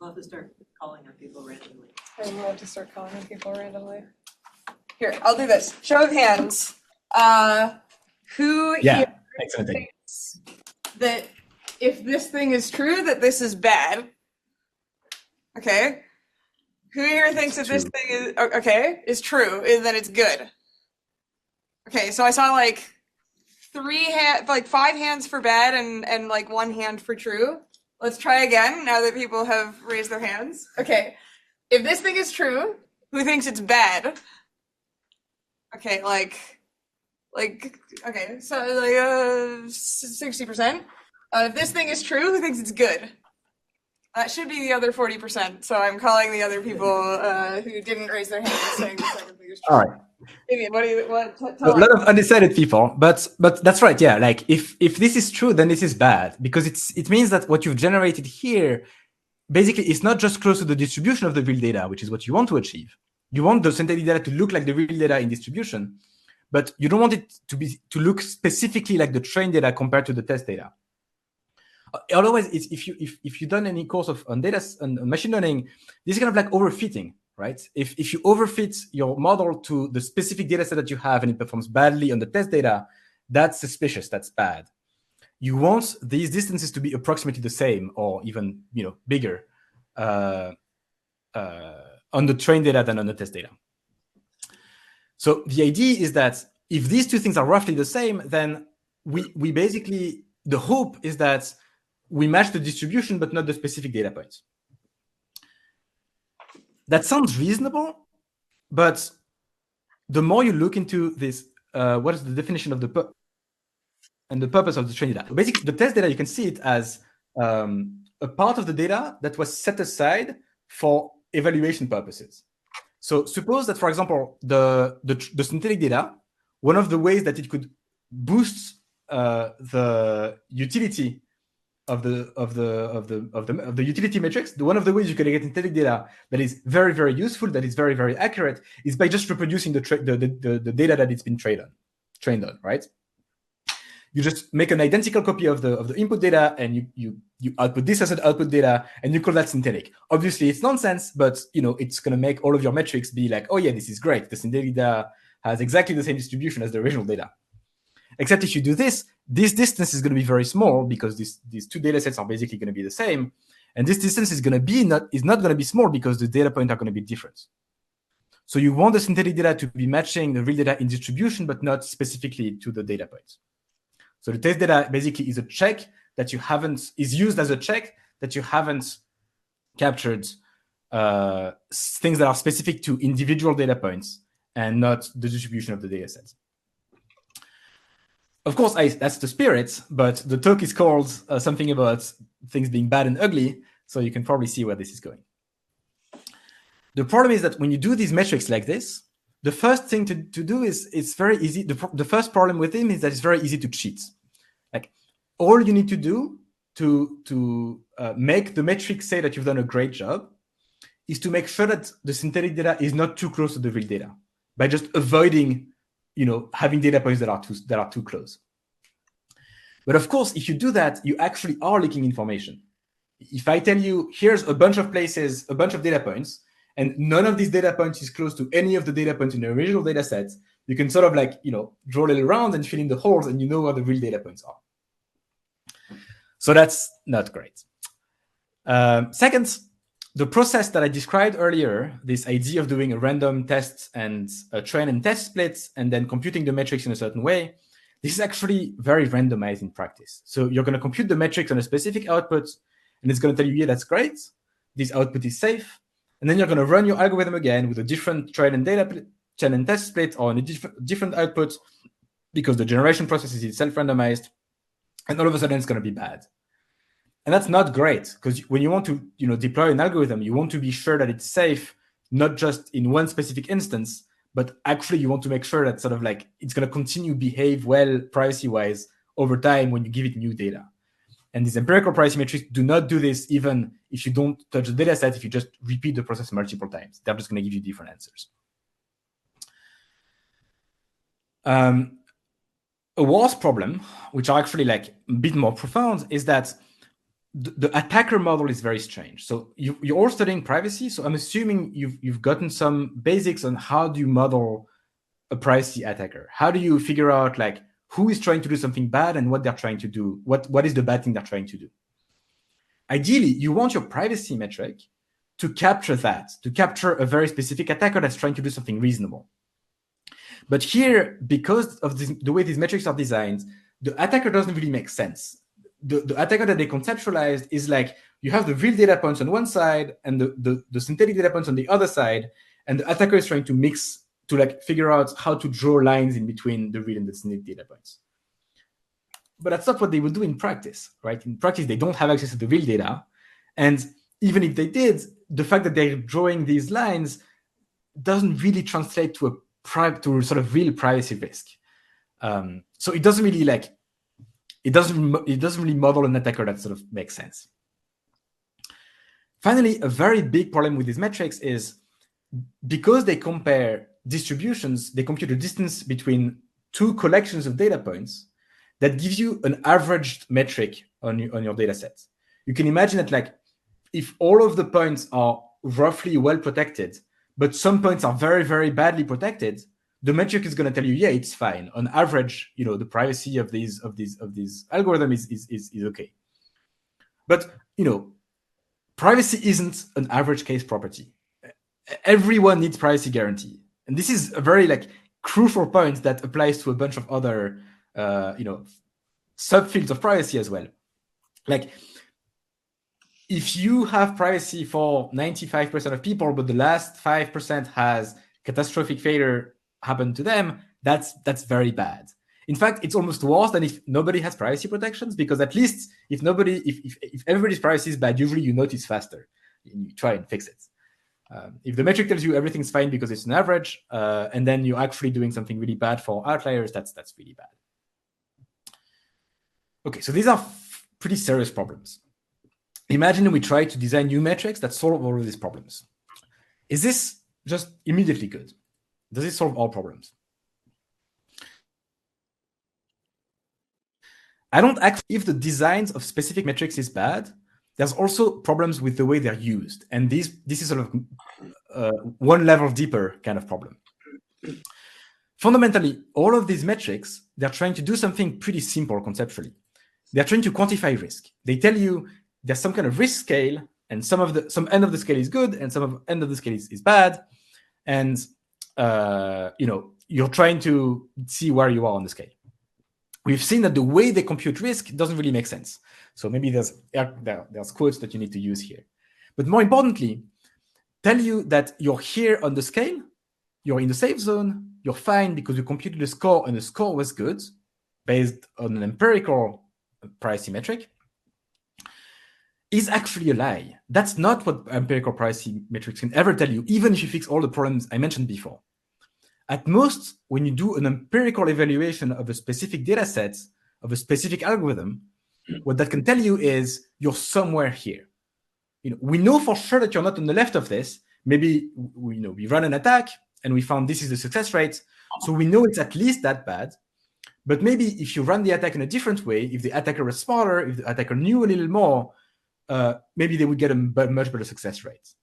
I'll have to start calling on people randomly. I love to start calling on people randomly. Here, I'll do this. Show of hands. Who here excellent thing. thinks that if this thing is true, that this is bad? Okay. Who here thinks that this thing is true, then it's good? Okay, so I saw like 5 hands for bad and like 1 hand for true. Let's try again now that people have raised their hands. Okay, if this thing is true, who thinks it's bad? Okay, okay, so like 60%. If this thing is true, who thinks it's good? That should be the other 40%. So I'm calling the other people who didn't raise their hands saying the second thing is true. All right. Damien, A lot of undecided people, but that's right. Yeah, like if this is true, then this is bad because it means that what you've generated here basically is not just close to the distribution of the real data, which is what you want to achieve. You want the synthetic data to look like the real data in distribution, but you don't want it to look specifically like the trained data compared to the test data. Otherwise, if you've done any course on data and machine learning, this is kind of like overfitting, right? If you overfit your model to the specific data set that you have and it performs badly on the test data, that's suspicious, that's bad. you want these distances to be approximately the same or even bigger on the trained data than on the test data. So the idea is that if these two things are roughly the same, then we basically, the hope is that we match the distribution but not the specific data points. That sounds reasonable, but the more you look into this, what is the definition of the purpose of the trained data? Basically, the test data, you can see it as a part of the data that was set aside for evaluation purposes. So suppose that, for example, the synthetic data, one of the ways that it could boost the utility of the utility metrics, one of the ways you can get synthetic data that is very, very useful, that is very, very accurate, is by just reproducing the data that it's been trained on, right? You just make an identical copy of the input data, and you output this as an output data, and you call that synthetic. Obviously, it's nonsense, but it's going to make all of your metrics be like, oh yeah, this is great. The synthetic data has exactly the same distribution as the original data. Except if you do this distance is going to be very small because these two data sets are basically going to be the same, and this distance is not going to be small because the data points are going to be different. So you want the synthetic data to be matching the real data in distribution, but not specifically to the data points. So the test data basically is a check that is used as a check that you haven't captured things that are specific to individual data points and not the distribution of the data sets. Of course, that's the spirit, but the talk is called something about things being bad and ugly, so you can probably see where this is going. The problem is that when you do these metrics like this, the first thing to do is it's very easy. The first problem with him is that it's very easy to cheat. Like, all you need to do to make the metric say that you've done a great job is to make sure that the synthetic data is not too close to the real data by just avoiding having data points that are too close. But of course, if you do that, you actually are leaking information. If I tell you, here's a bunch of places, a bunch of data points, and none of these data points is close to any of the data points in the original data set, you can sort of draw a little around and fill in the holes, and you know where the real data points are. So that's not great. Second, the process that I described earlier, this idea of doing a random test and a train and test splits and then computing the metrics in a certain way, this is actually very randomized in practice. So you're going to compute the metrics on a specific output, and it's going to tell you, yeah, that's great. This output is safe. And then you're going to run your algorithm again with a different train and test split or a different output because the generation process is itself randomized. And all of a sudden, it's going to be bad. And that's not great, because when you want to deploy an algorithm, you want to be sure that it's safe, not just in one specific instance, but actually you want to make sure that sort of it's going to continue to behave well privacy-wise over time when you give it new data. And these empirical privacy metrics do not do this even if you don't touch the data set, if you just repeat the process multiple times. They're just going to give you different answers. A worse problem, which are actually a bit more profound, is that the attacker model is very strange. So you're all studying privacy, so I'm assuming you've gotten some basics on how do you model a privacy attacker. How do you figure out who is trying to do something bad and what they're trying to do? What is the bad thing they're trying to do? Ideally, you want your privacy metric to capture that, to capture a very specific attacker that's trying to do something reasonable. But here, because of the way these metrics are designed, the attacker doesn't really make sense. The attacker that they conceptualized is you have the real data points on one side and the synthetic data points on the other side, and the attacker is trying to mix to figure out how to draw lines in between the real and the synthetic data points. But that's not what they would do in practice, right? In practice, they don't have access to the real data. And even if they did, the fact that they're drawing these lines doesn't really translate to sort of real privacy risk. So it doesn't really it doesn't really model an attacker that sort of makes sense. Finally, a very big problem with these metrics is because they compare distributions, they compute a distance between two collections of data points that gives you an averaged metric on your data set. You can imagine that if all of the points are roughly well protected, but some points are very, very badly protected, the metric is going to tell you, yeah, it's fine. On average, the privacy of these algorithms is okay. But privacy isn't an average case property. Everyone needs privacy guarantee, and this is a very crucial point that applies to a bunch of other subfields of privacy as well. Like, if you have privacy for 95% of people, but the last 5% has catastrophic failure happen to them, that's very bad. In fact, it's almost worse than if nobody has privacy protections, because at least if everybody's privacy is bad, usually you notice faster and you try and fix it. If the metric tells you everything's fine because it's an average, and then you're actually doing something really bad for outliers, that's really bad. Okay, so these are pretty serious problems. Imagine we try to design new metrics that solve all of these problems. Is this just immediately good? Does it solve all problems? I don't actually, if the designs of specific metrics is bad, there's also problems with the way they're used. And this is sort of one level deeper kind of problem. Fundamentally, all of these metrics, they're trying to do something pretty simple conceptually. They're trying to quantify risk. They tell you there's some kind of risk scale, and some end of the scale is good, and some end of the scale is bad. And you're trying to see where you are on the scale. We've seen that the way they compute risk doesn't really make sense. So maybe there's quotes that you need to use here. But more importantly, tell you that you're here on the scale, you're in the safe zone, you're fine because you computed the score and the score was good based on an empirical privacy metric, is actually a lie. That's not what empirical privacy metrics can ever tell you, even if you fix all the problems I mentioned before. At most, when you do an empirical evaluation of a specific data set, of a specific algorithm, what that can tell you is you're somewhere here. We know for sure that you're not on the left of this. Maybe we run an attack and we found this is the success rate. So we know it's at least that bad. But maybe if you run the attack in a different way, if the attacker was smarter, if the attacker knew a little more, maybe they would get a much better success rate.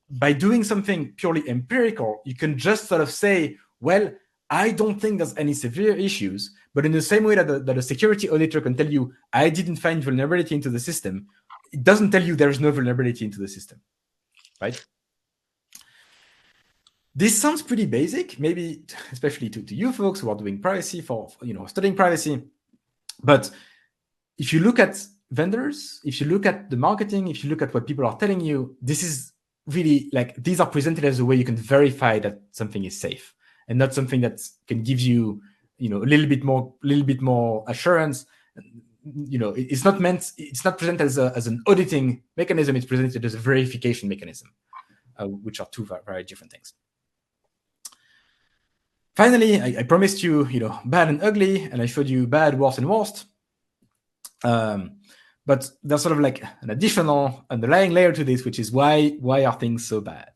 By doing something purely empirical, you can just sort of say, well, I don't think there's any severe issues, but in the same way that a security auditor can tell you, I didn't find vulnerability into the system, it doesn't tell you there's no vulnerability into the system, right? This sounds pretty basic, maybe especially to you folks who are doing privacy for studying privacy. But if you look at vendors, if you look at the marketing, if you look at what people are telling you, this is really these are presented as a way you can verify that something is safe, and not something that can give you, a little bit more assurance. It's not presented as an auditing mechanism. It's presented as a verification mechanism, which are two very different things. Finally, I promised you, bad and ugly, and I showed you bad, worse, and worst. But there's sort of an additional underlying layer to this, which is why are things so bad?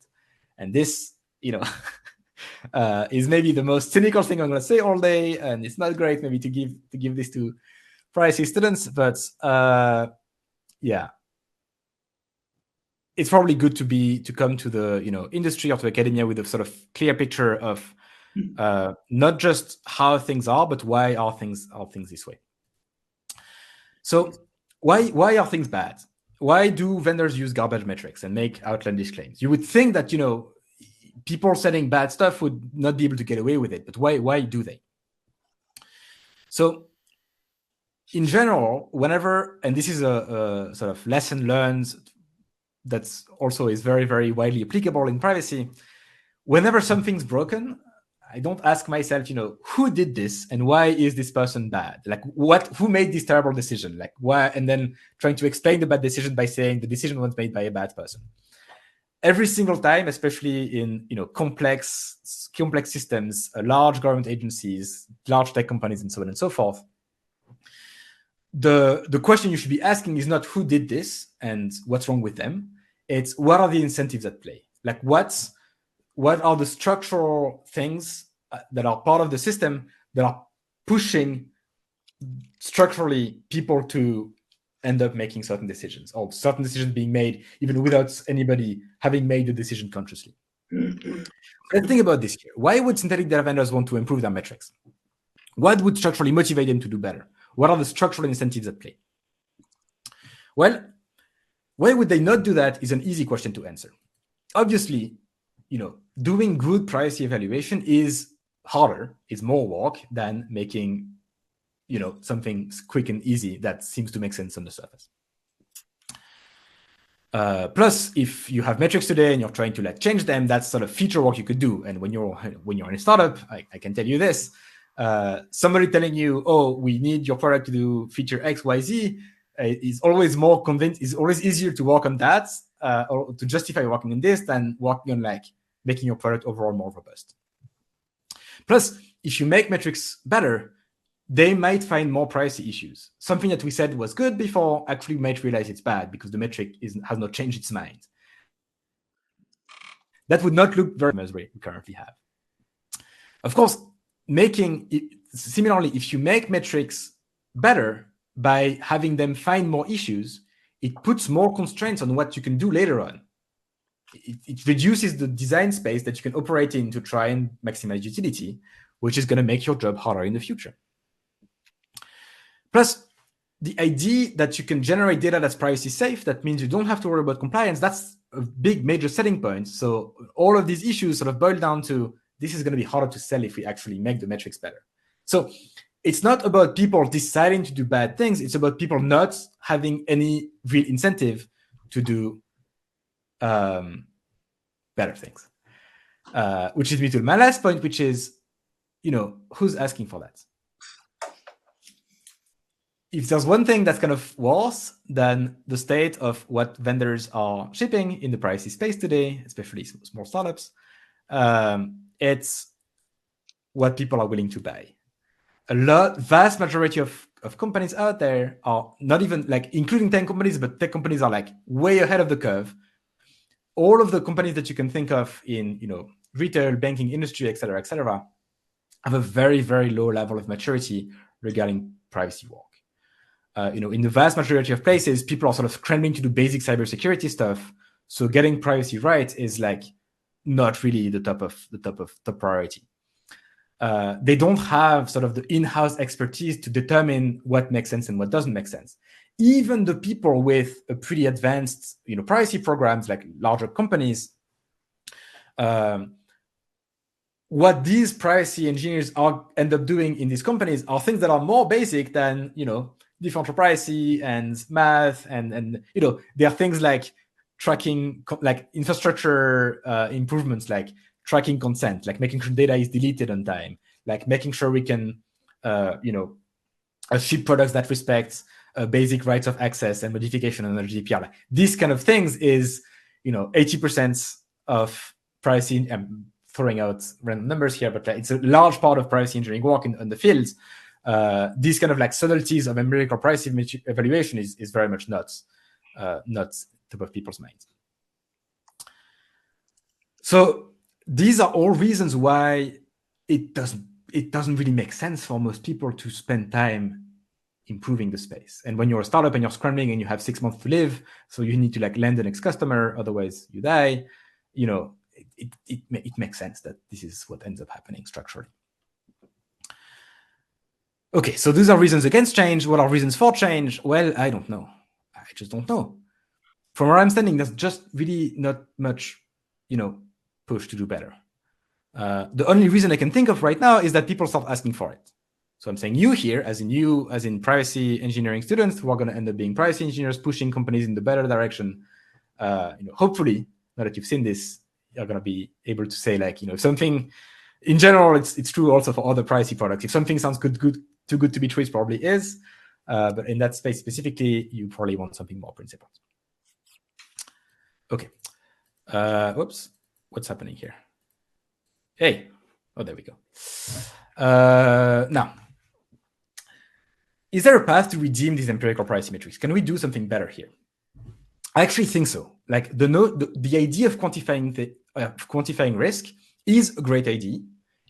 And this, is maybe the most cynical thing I'm going to say all day, and it's not great maybe to give this to privacy students, but yeah, it's probably good to come to the industry or to academia with a sort of clear picture of not just how things are, but why are things this way. So why are things bad? Why do vendors use garbage metrics and make outlandish claims? You would think that people selling bad stuff would not be able to get away with it, but why do they? So in general, whenever, and this is a sort of lesson learned that's also is very, very widely applicable in privacy, whenever something's broken, I don't ask myself, who did this and why is this person bad? Who made this terrible decision? Why? And then trying to explain the bad decision by saying the decision was made by a bad person. Every single time, especially in complex systems, large government agencies, large tech companies, and so on and so forth, the question you should be asking is not who did this and what's wrong with them. It's what are the incentives at play? What are the structural things that are part of the system that are pushing structurally people to end up making certain decisions, or certain decisions being made even without anybody having made the decision consciously? Let's think about this here. Why would synthetic data vendors want to improve their metrics? What would structurally motivate them to do better? What are the structural incentives at play? Well, why would they not do that is an easy question to answer. Obviously, doing good privacy evaluation is harder, is more work than making, something quick and easy that seems to make sense on the surface. Plus, if you have metrics today and you're trying to change them, that's sort of feature work you could do. And when you're in a startup, I can tell you this: somebody telling you, "Oh, we need your product to do feature X, Y, Z," is always more convinced. Is always easier to work on that or to justify working on this than working on making your product overall more robust. Plus, if you make metrics better, they might find more privacy issues. Something that we said was good before actually might realize it's bad because the metric has not changed its mind. That would not look very much as we currently have. Of course, similarly, if you make metrics better by having them find more issues, it puts more constraints on what you can do later on. It reduces the design space that you can operate in to try and maximize utility, which is going to make your job harder in the future. Plus, the idea that you can generate data that's privacy safe, that means you don't have to worry about compliance, that's a big major selling point. So all of these issues sort of boil down to this is going to be harder to sell if we actually make the metrics better. So it's not about people deciding to do bad things. It's about people not having any real incentive to do better things. Which leads me to my last point, which is, who's asking for that? If there's one thing that's kind of worse than the state of what vendors are shipping in the privacy space today, especially small startups, it's what people are willing to buy. Vast majority of companies out there are not even including tech companies, but tech companies are way ahead of the curve. All of the companies that you can think of in retail, banking, industry, et cetera, have a very, very low level of maturity regarding privacy work. In the vast majority of places, people are sort of scrambling to do basic cybersecurity stuff. So getting privacy right is not really the top priority. They don't have sort of the in-house expertise to determine what makes sense and what doesn't make sense. Even the people with a pretty advanced, privacy programs like larger companies, what these privacy engineers end up doing in these companies are things that are more basic than, differential privacy and math and there are things like tracking infrastructure improvements, like tracking consent, like making sure data is deleted on time, like making sure we can ship products that respect basic rights of access and modification under GDPR. These kind of things is 80% of privacy. I'm throwing out random numbers here, but it's a large part of privacy engineering work in the fields. These kind of subtleties of empirical privacy evaluation is very much not top of people's minds. So these are all reasons why it doesn't really make sense for most people to spend time improving the space. And when you're a startup and you're scrambling and you have 6 months to live, so you need to land the next customer, otherwise you die, it makes sense that this is what ends up happening structurally. Okay, so these are reasons against change. What are reasons for change? Well, I don't know. I just don't know. From where I'm standing, there's just really not much, push to do better. The only reason I can think of right now is that people start asking for it. So I'm saying you here, as in privacy engineering students who are going to end up being privacy engineers, pushing companies in the better direction. Hopefully, now that you've seen this, you're going to be able to say something. In general, it's true also for other privacy products. If something sounds too good to be true, it probably is. But in that space specifically, you probably want something more principled. Okay. Whoops. What's happening here? Hey. Oh, there we go. Now, is there a path to redeem these empirical privacy metrics? Can we do something better here? I actually think so. The idea of quantifying risk is a great idea,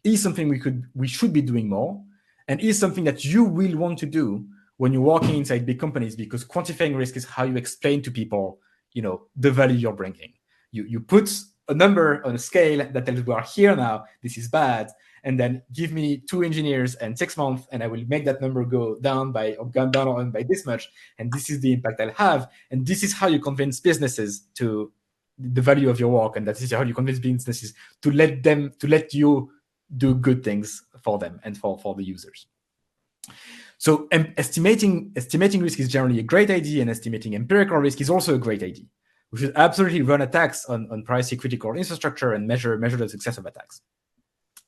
is something we should be doing more, and is something that you will want to do when you're working inside big companies, because quantifying risk is how you explain to people, the value you're bringing. You put a number on a scale that tells we are here now, this is bad, and then give me 2 engineers and 6 months, and I will make that number go down by this much, and this is the impact I'll have. And this is how you convince businesses to the value of your work, and that is how you convince businesses to let you do good things for them and for the users. So estimating risk is generally a great idea, and estimating empirical risk is also a great idea. We should absolutely run attacks on privacy critical infrastructure and measure the success of attacks.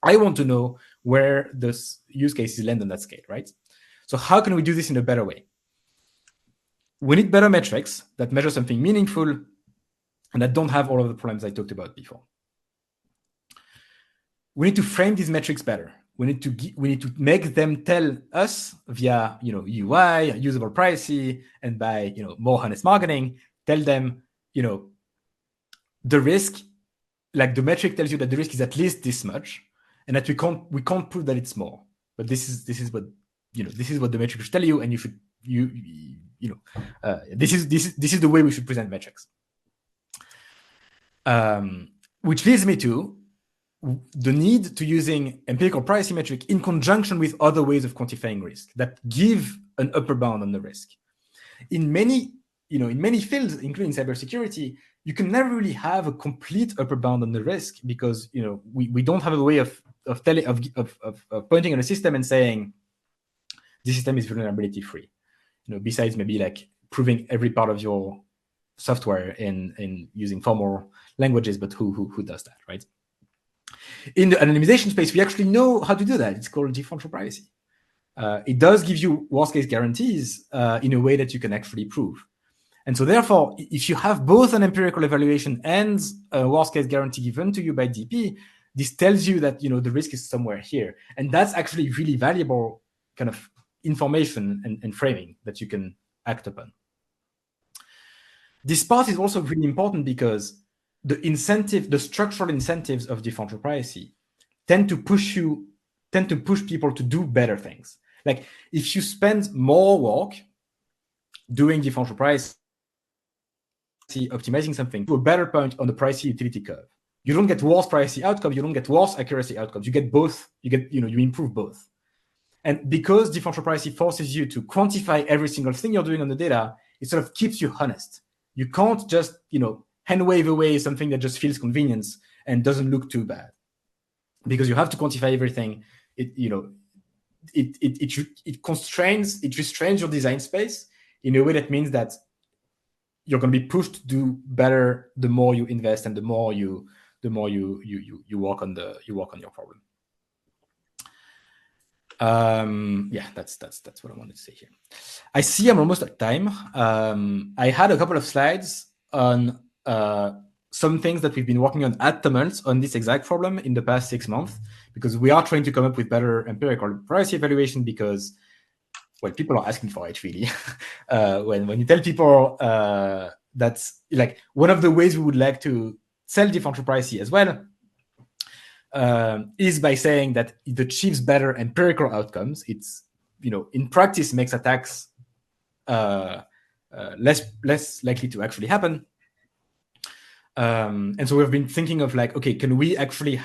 I want to know where those use cases land on that scale, right? So how can we do this in a better way? We need better metrics that measure something meaningful and that don't have all of the problems I talked about before. We need to frame these metrics better. We need to make them tell us via UI, usable privacy, and by more honest marketing, tell them the risk, like the metric tells you that the risk is at least this much, and that we can't prove that it's more. But this is what the metric should tell you, and this is the way we should present metrics. Which leads me to the need to using empirical privacy metric in conjunction with other ways of quantifying risk that give an upper bound on the risk. In many fields, including cybersecurity, you can never really have a complete upper bound on the risk because we don't have a way of pointing at a system and saying this system is vulnerability free. Besides maybe like proving every part of your software in using formal languages, but who does that, right? In the anonymization space, we actually know how to do that. It's called differential privacy. It does give you worst case guarantees in a way that you can actually prove. And so therefore, if you have both an empirical evaluation and a worst case guarantee given to you by DP, this tells you that the risk is somewhere here. And that's actually really valuable kind of information and framing that you can act upon. This part is also really important because the structural incentives of differential privacy tend to push people to do better things. Like if you spend more work doing differential privacy, optimizing something to a better point on the privacy utility curve, you don't get worse privacy outcomes, you don't get worse accuracy outcomes, you get both, you improve both. And because differential privacy forces you to quantify every single thing you're doing on the data, it sort of keeps you honest. You can't just, hand wave away something that just feels convenience and doesn't look too bad, because you have to quantify everything. It restrains your design space in a way that means that you're going to be pushed to do better the more you invest and the more you work on your problem. That's what I wanted to say here. I see I'm almost at time. I had a couple of slides on some things that we've been working on at Tumult on this exact problem in the past 6 months, because we are trying to come up with better empirical privacy evaluation because, well, people are asking for it really. When you tell people that's like one of the ways we would like to sell differential privacy as well is by saying that it achieves better empirical outcomes. It's, in practice makes attacks less likely to actually happen. And so we've been thinking of like, okay, can we actually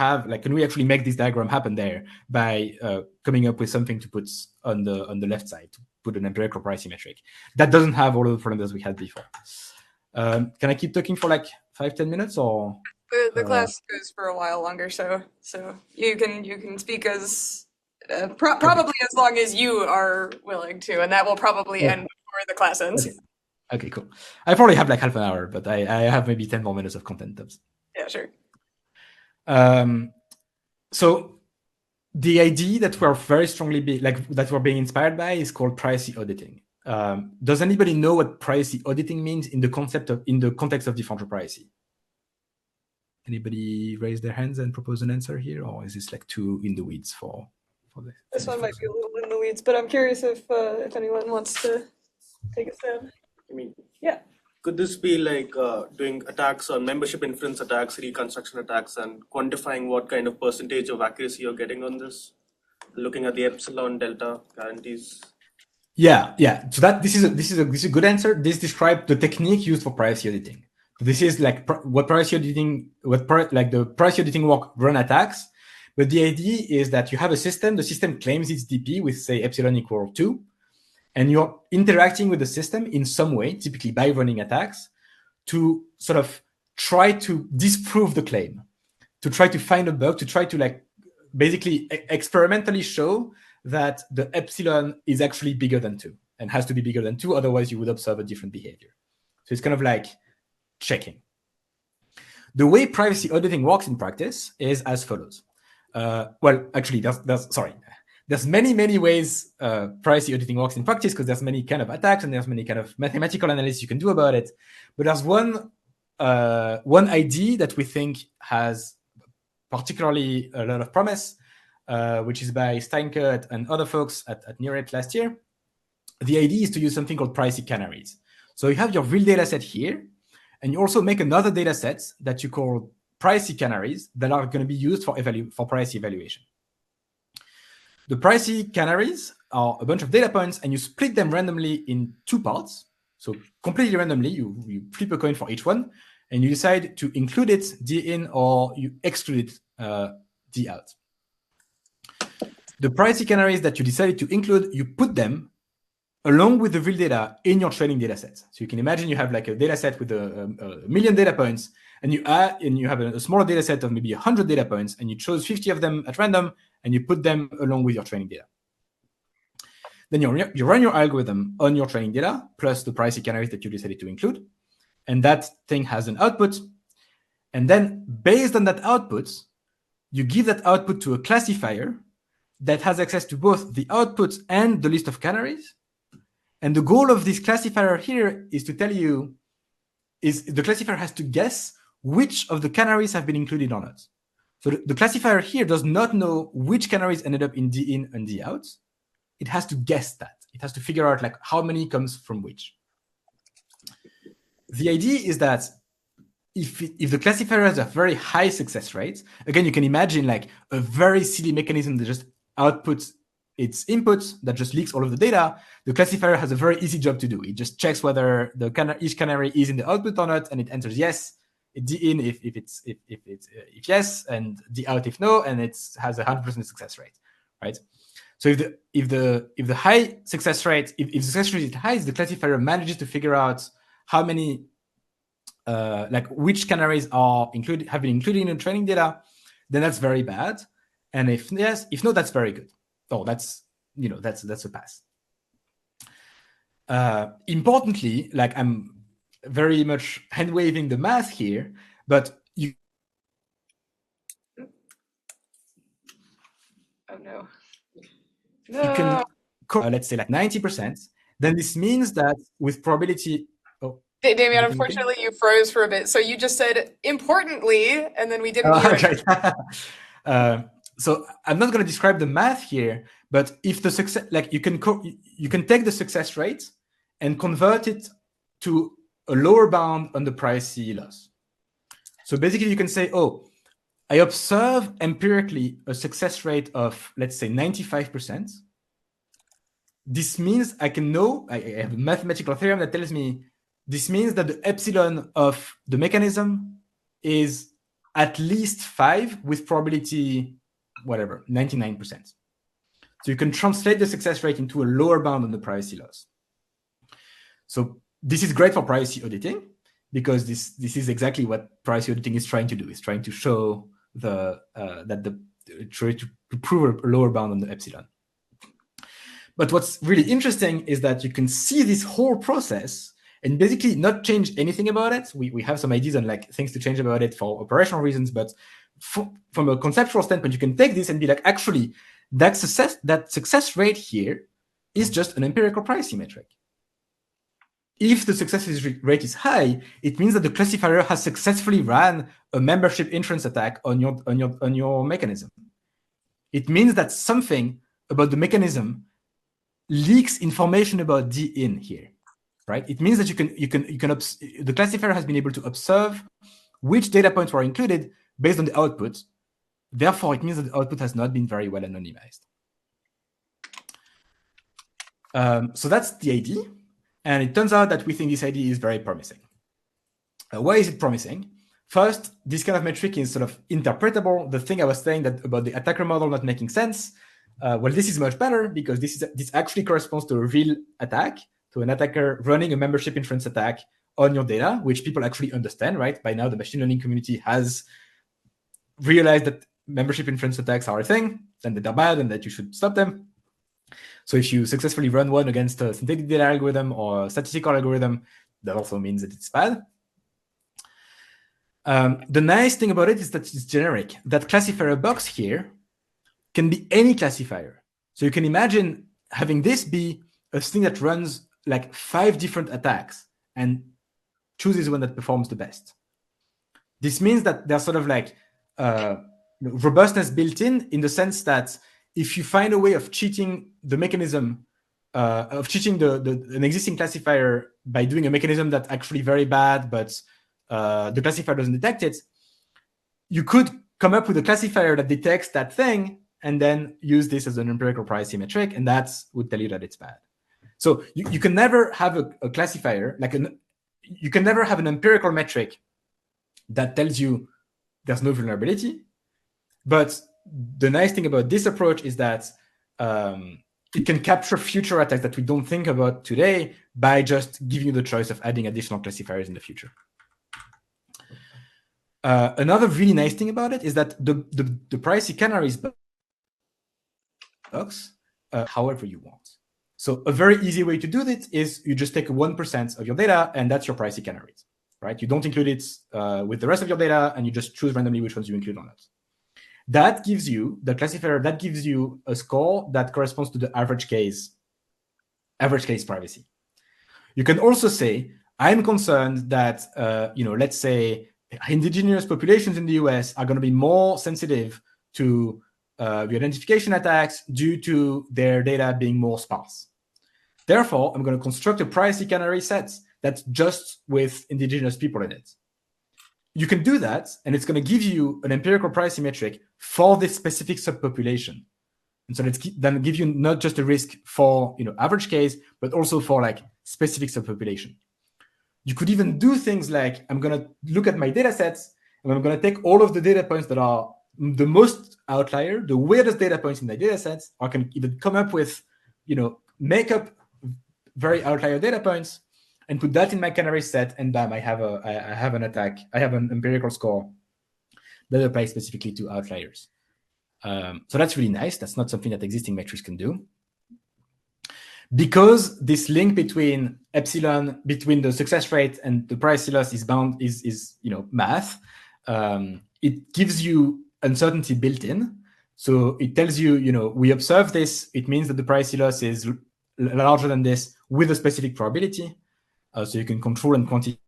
make this diagram happen there by coming up with something to put on the left side, to put an empirical privacy metric that doesn't have all of the problems we had before. Can I keep talking for like 5-10 minutes or? The class goes for a while longer, so you can speak as probably as long as you are willing to, and that will probably end before the class ends. Okay, cool. I probably have like half an hour, but I have maybe 10 more minutes of content tabs. Yeah, sure. So the idea that we're very strongly that we're being inspired by is called privacy auditing. Does anybody know what privacy auditing means in the context of differential privacy? Anybody raise their hands and propose an answer here, or is this like too in the weeds for this? This one might be a little in the weeds, but I'm curious if anyone wants to take a stab. I mean, yeah. Could this be like doing attacks on membership inference attacks, reconstruction attacks, and quantifying what kind of percentage of accuracy you're getting on this? Looking at the epsilon delta guarantees. Yeah. So this is a good answer. This describes the technique used for privacy auditing. This is like what privacy auditing, like the privacy auditing work run attacks. But the idea is that you have a system, the system claims its DP with say epsilon equal 2, and you're interacting with the system in some way, typically by running attacks, to sort of try to disprove the claim, to try to find a bug, to try to like basically experimentally show that the epsilon is actually bigger than 2 and has to be bigger than 2, otherwise you would observe a different behavior. So it's kind of like checking. The way privacy auditing works in practice is as follows. Well, actually, there's many ways privacy auditing works in practice, because there's many kind of attacks and there's many kind of mathematical analysis you can do about it. But there's one idea that we think has particularly a lot of promise, which is by Steinke and other folks at NeurIP last year. The idea is to use something called privacy canaries. So you have your real data set here, and you also make another data set that you call privacy canaries that are going to be used for privacy evaluation. The privacy canaries are a bunch of data points, and you split them randomly in 2 parts. So completely randomly, you flip a coin for each one, and you decide to include it D in or you exclude it D out. The privacy canaries that you decided to include, you put them along with the real data in your training data set. So you can imagine you have like a data set with a million data points, and you have a smaller data set of maybe 100 data points, and you chose 50 of them at random, and you put them along with your training data. Then you run your algorithm on your training data, plus the privacy canaries that you decided to include, and that thing has an output. And then based on that output, you give that output to a classifier that has access to both the output and the list of canaries. And the goal of this classifier here is to tell you, the classifier has to guess which of the canaries have been included or not. So the classifier here does not know which canaries ended up in D in and D out. It has to guess that. It has to figure out like how many comes from which. The idea is that if the classifier has a very high success rate, again, you can imagine like a very silly mechanism that just outputs its inputs, that just leaks all of the data. The classifier has a very easy job to do. It just checks whether each canary is in the output or not, and it enters yes, D in if yes, and D out if no, and it has a 100% success rate, right? So if the high success rate, if the success rate is high, the classifier manages to figure out how many like which canaries have been included in the training data, then that's very bad. And if yes, if no, that's very good. Oh, that's a pass. Importantly, like I'm very much hand waving the math here, but you no. can let's say like 90%. Then this means that with probability. Oh, Damien, unfortunately, you froze for a bit. So you just said importantly, and then we didn't hear it. So I'm not going to describe the math here, but if the success, like you can take the success rate and convert it to a lower bound on the privacy loss. So basically, you can say, oh, I observe empirically a success rate of, let's say, 95%. This means I have a mathematical theorem that tells me this means that the epsilon of the mechanism is at least 5 with probability, whatever, 99%. So you can translate the success rate into a lower bound on the privacy loss. So this is great for privacy auditing, because this is exactly what privacy auditing is trying to do. It's trying to show try to prove a lower bound on the epsilon. But what's really interesting is that you can see this whole process and basically not change anything about it. We have some ideas on like things to change about it for operational reasons, but from a conceptual standpoint, you can take this and be like, actually, that success rate here is just an empirical privacy metric. If the success rate is high, it means that the classifier has successfully ran a membership inference attack on your mechanism. It means that something about the mechanism leaks information about D in here, right? It means that the classifier has been able to observe which data points were included based on the output. Therefore, it means that the output has not been very well anonymized. So that's the idea. And it turns out that we think this idea is very promising. Why is it promising? First, this kind of metric is sort of interpretable. The thing I was saying that about the attacker model not making sense, well, this is much better because this actually corresponds to a real attack, to an attacker running a membership inference attack on your data, which people actually understand, right? By now, the machine learning community has realized that membership inference attacks are a thing, and that they're bad, and that you should stop them. So if you successfully run one against a synthetic data algorithm or a statistical algorithm, that also means that it's bad. The nice thing about it is that it's generic. That classifier box here can be any classifier. So you can imagine having this be a thing that runs like 5 different attacks and chooses one that performs the best. This means that there's sort of like robustness built in the sense that if you find a way of cheating the mechanism, of cheating an existing classifier by doing a mechanism that's actually very bad, but the classifier doesn't detect it, you could come up with a classifier that detects that thing and then use this as an empirical privacy metric, and that would tell you that it's bad. So you can never have a classifier, you can never have an empirical metric that tells you there's no vulnerability. But the nice thing about this approach is that it can capture future attacks that we don't think about today by just giving you the choice of adding additional classifiers in the future. Another really nice thing about it is that the privacy canaries box however you want. So a very easy way to do this is you just take 1% of your data, and that's your privacy canaries, right? You don't include it with the rest of your data, and you just choose randomly which ones you include or not. That gives you, the classifier, that gives you a score that corresponds to the average case privacy. You can also say, I'm concerned that, let's say indigenous populations in the US are going to be more sensitive to the identification attacks due to their data being more sparse. Therefore, I'm going to construct a privacy canary set that's just with indigenous people in it. You can do that, and it's going to give you an empirical privacy metric for this specific subpopulation. And so let's then give you not just a risk for average case, but also for like specific subpopulation. You could even do things like, I'm going to look at my data sets, and I'm going to take all of the data points that are the most outlier, the weirdest data points in my data sets, or I can even come up with, make up very outlier data points and put that in my canary set, and bam, I have an attack. I have an empirical score that applies specifically to outliers. So that's really nice. That's not something that existing metrics can do. Because this link between epsilon, between the success rate and the privacy loss is bound, is math. It gives you uncertainty built in. So it tells you, we observe this. It means that the privacy loss is larger than this with a specific probability. So you can control and quantify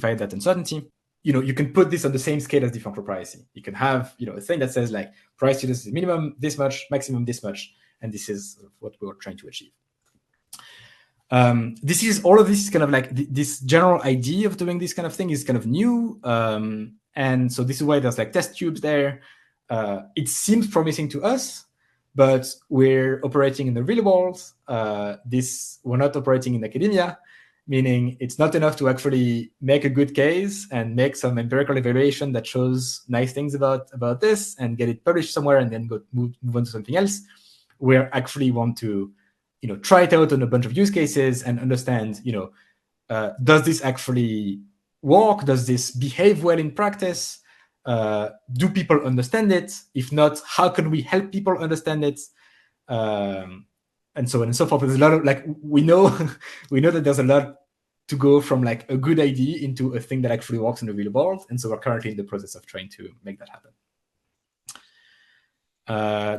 that uncertainty. You can put this on the same scale as differential privacy. You can have, a thing that says like privacy loss is minimum this much, maximum this much, and this is what we're trying to achieve. All of this is kind of like this general idea of doing this kind of thing is kind of new. And so this is why there's like test tubes there. It seems promising to us, but we're operating in the real world. We're not operating in academia, meaning it's not enough to actually make a good case and make some empirical evaluation that shows nice things about this and get it published somewhere and then move on to something else. We actually want to, try it out on a bunch of use cases and understand, does this actually work? Does this behave well in practice? Do people understand it? If not, how can we help people understand it? And so on and so forth. There's a lot of we know that there's a lot to go from like a good idea into a thing that actually works in the real world. And so we're currently in the process of trying to make that happen.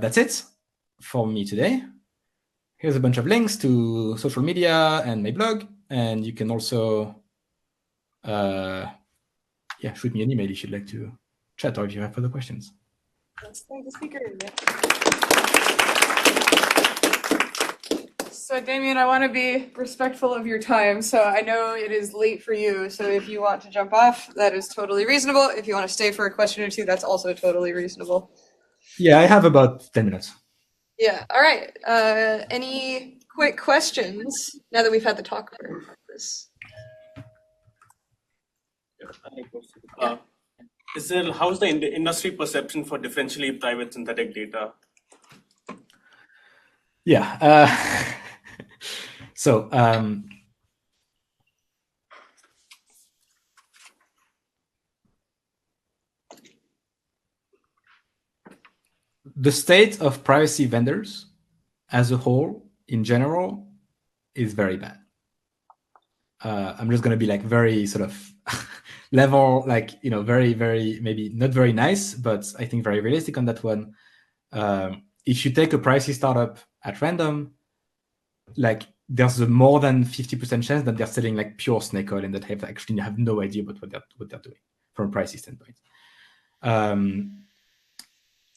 That's it for me today. Here's a bunch of links to social media and my blog. And you can also shoot me an email if you'd like to chat or if you have further questions. Let's thank the speaker. So Damien, I want to be respectful of your time. So I know it is late for you. So if you want to jump off, that is totally reasonable. If you want to stay for a question or two, that's also totally reasonable. Yeah, I have about 10 minutes. Yeah. All right. Any quick questions now that we've had the talk for this? How's the industry perception for differentially private synthetic data? Yeah. So the state of privacy vendors as a whole, in general, is very bad. I'm just going to be like very sort of level, like, very, very, maybe not very nice, but I think very realistic on that one. If you take a pricey startup at random, like there's a more than 50% chance that they're selling like pure snake oil and that actually have no idea about what they're doing from a pricey standpoint.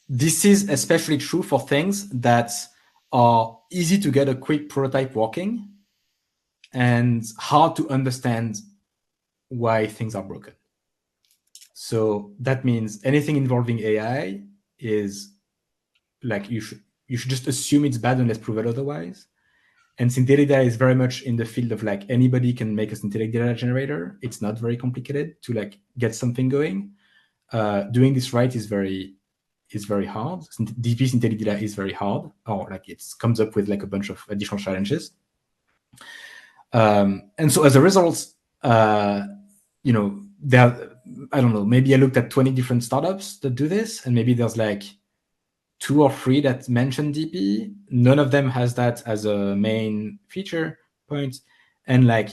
This is especially true for things that are easy to get a quick prototype working and hard to understand why things are broken. So that means anything involving AI is like you should just assume it's bad unless proven otherwise. And synthetic data is very much in the field of like anybody can make a synthetic data generator. It's not very complicated to like get something going. Doing this right is very hard. DP synthetic data is very hard, or like it comes up with like a bunch of additional challenges. And so as a result, there, I don't know, maybe I looked at 20 different startups that do this, and maybe there's like 2 or 3 that mention DP. None of them has that as a main feature point. And like,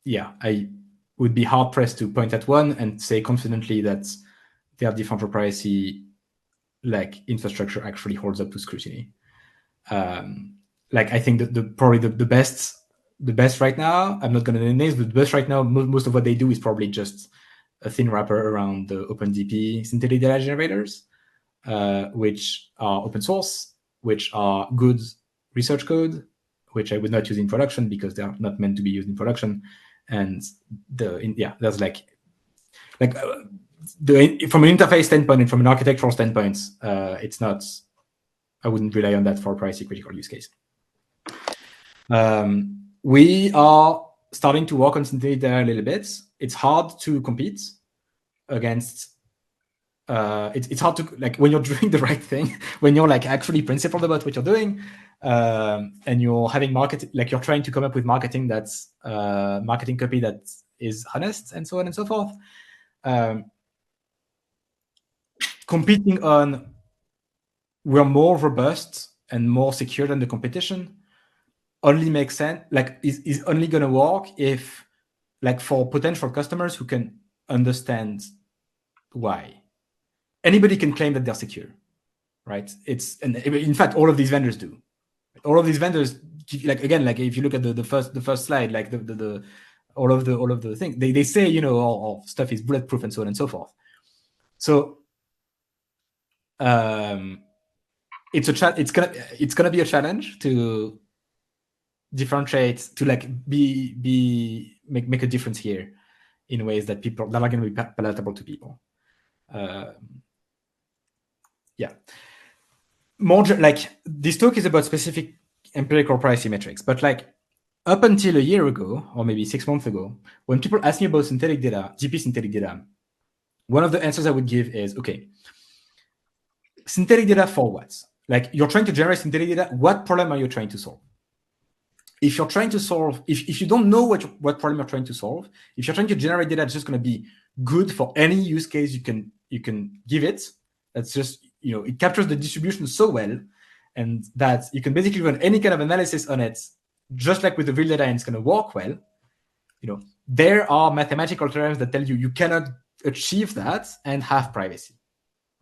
yeah, I would be hard pressed to point at one and say confidently that their differential privacy like infrastructure actually holds up to scrutiny. Like I think that probably the best right now, I'm not going to name names, but the best right now, most of what they do is probably just a thin wrapper around the OpenDP synthetic data generators, which are open source, which are good research code, which I would not use in production because they are not meant to be used in production. And there's like from an interface standpoint and from an architectural standpoint, it's not. I wouldn't rely on that for a privacy critical use case. We are starting to work on synthetic data a little bit. It's hard to compete against. It's hard to like when you're doing the right thing, when you're like actually principled about what you're doing, and you're having like you're trying to come up with marketing that's marketing copy that is honest and so on and so forth. Competing on we're more robust and more secure than the competition only makes sense, like is only going to work if like for potential customers who can understand why. Anybody can claim that they're secure, right? And in fact, all of these vendors do. All of these vendors, like again, like if you look at the first slide, like the all of the things they say, all stuff is bulletproof and so on and so forth. So it's gonna be a challenge to differentiate, to like make a difference here in ways that are going to be palatable to people. Yeah. More like this talk is about specific empirical privacy metrics, but like up until a year ago, or maybe 6 months ago, when people ask me about synthetic data, GP synthetic data, one of the answers I would give is, okay, synthetic data for what? Like you're trying to generate synthetic data, what problem are you trying to solve? If you're trying to solve, if you don't know what problem you're trying to solve, if you're trying to generate data that's just going to be good for any use case you can give it, that's just, it captures the distribution so well, and that you can basically run any kind of analysis on it, just like with the real data, and it's going to work well. There are mathematical theorems that tell you cannot achieve that and have privacy,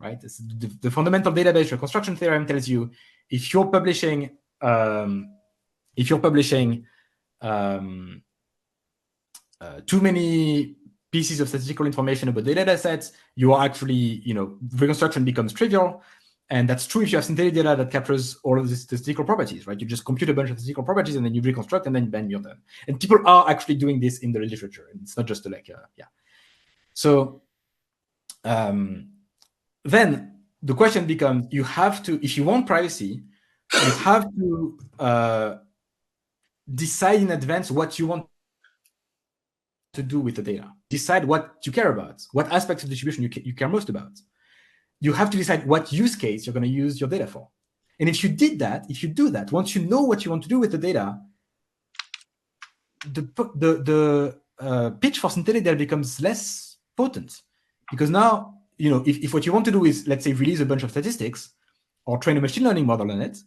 right? The fundamental database reconstruction theorem tells you if you're publishing too many pieces of statistical information about the data sets, you are actually, reconstruction becomes trivial. And that's true if you have synthetic data that captures all of the statistical properties, right? You just compute a bunch of statistical properties and then you reconstruct and then bang, you're done. And people are actually doing this in the literature. And it's not just So then the question becomes, you have to, if you want privacy, you have to decide in advance what you want to do with the data. Decide what you care about, what aspects of distribution you care most about. You have to decide what use case you're going to use your data for. And if you do that, once you know what you want to do with the data, the pitch for synthetic data becomes less potent, because now, if what you want to do is, let's say, release a bunch of statistics or train a machine learning model on it,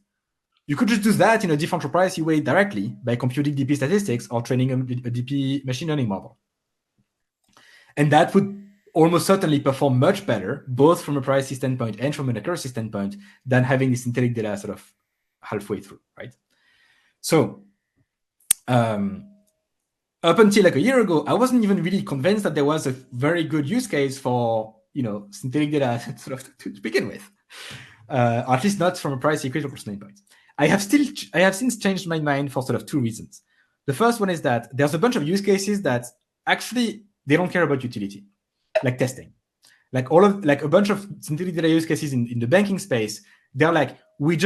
you could just do that in a differential privacy way directly by computing DP statistics or training a DP machine learning model. And that would almost certainly perform much better, both from a privacy standpoint and from an accuracy standpoint, than having the synthetic data sort of halfway through, right? So up until like a year ago, I wasn't even really convinced that there was a very good use case for synthetic data sort of to begin with, at least not from a privacy critical standpoint. I have since changed my mind for sort of two reasons. The first one is that there's a bunch of use cases that actually they don't care about utility, like testing, like a bunch of synthetic data use cases in the banking space. They're like, we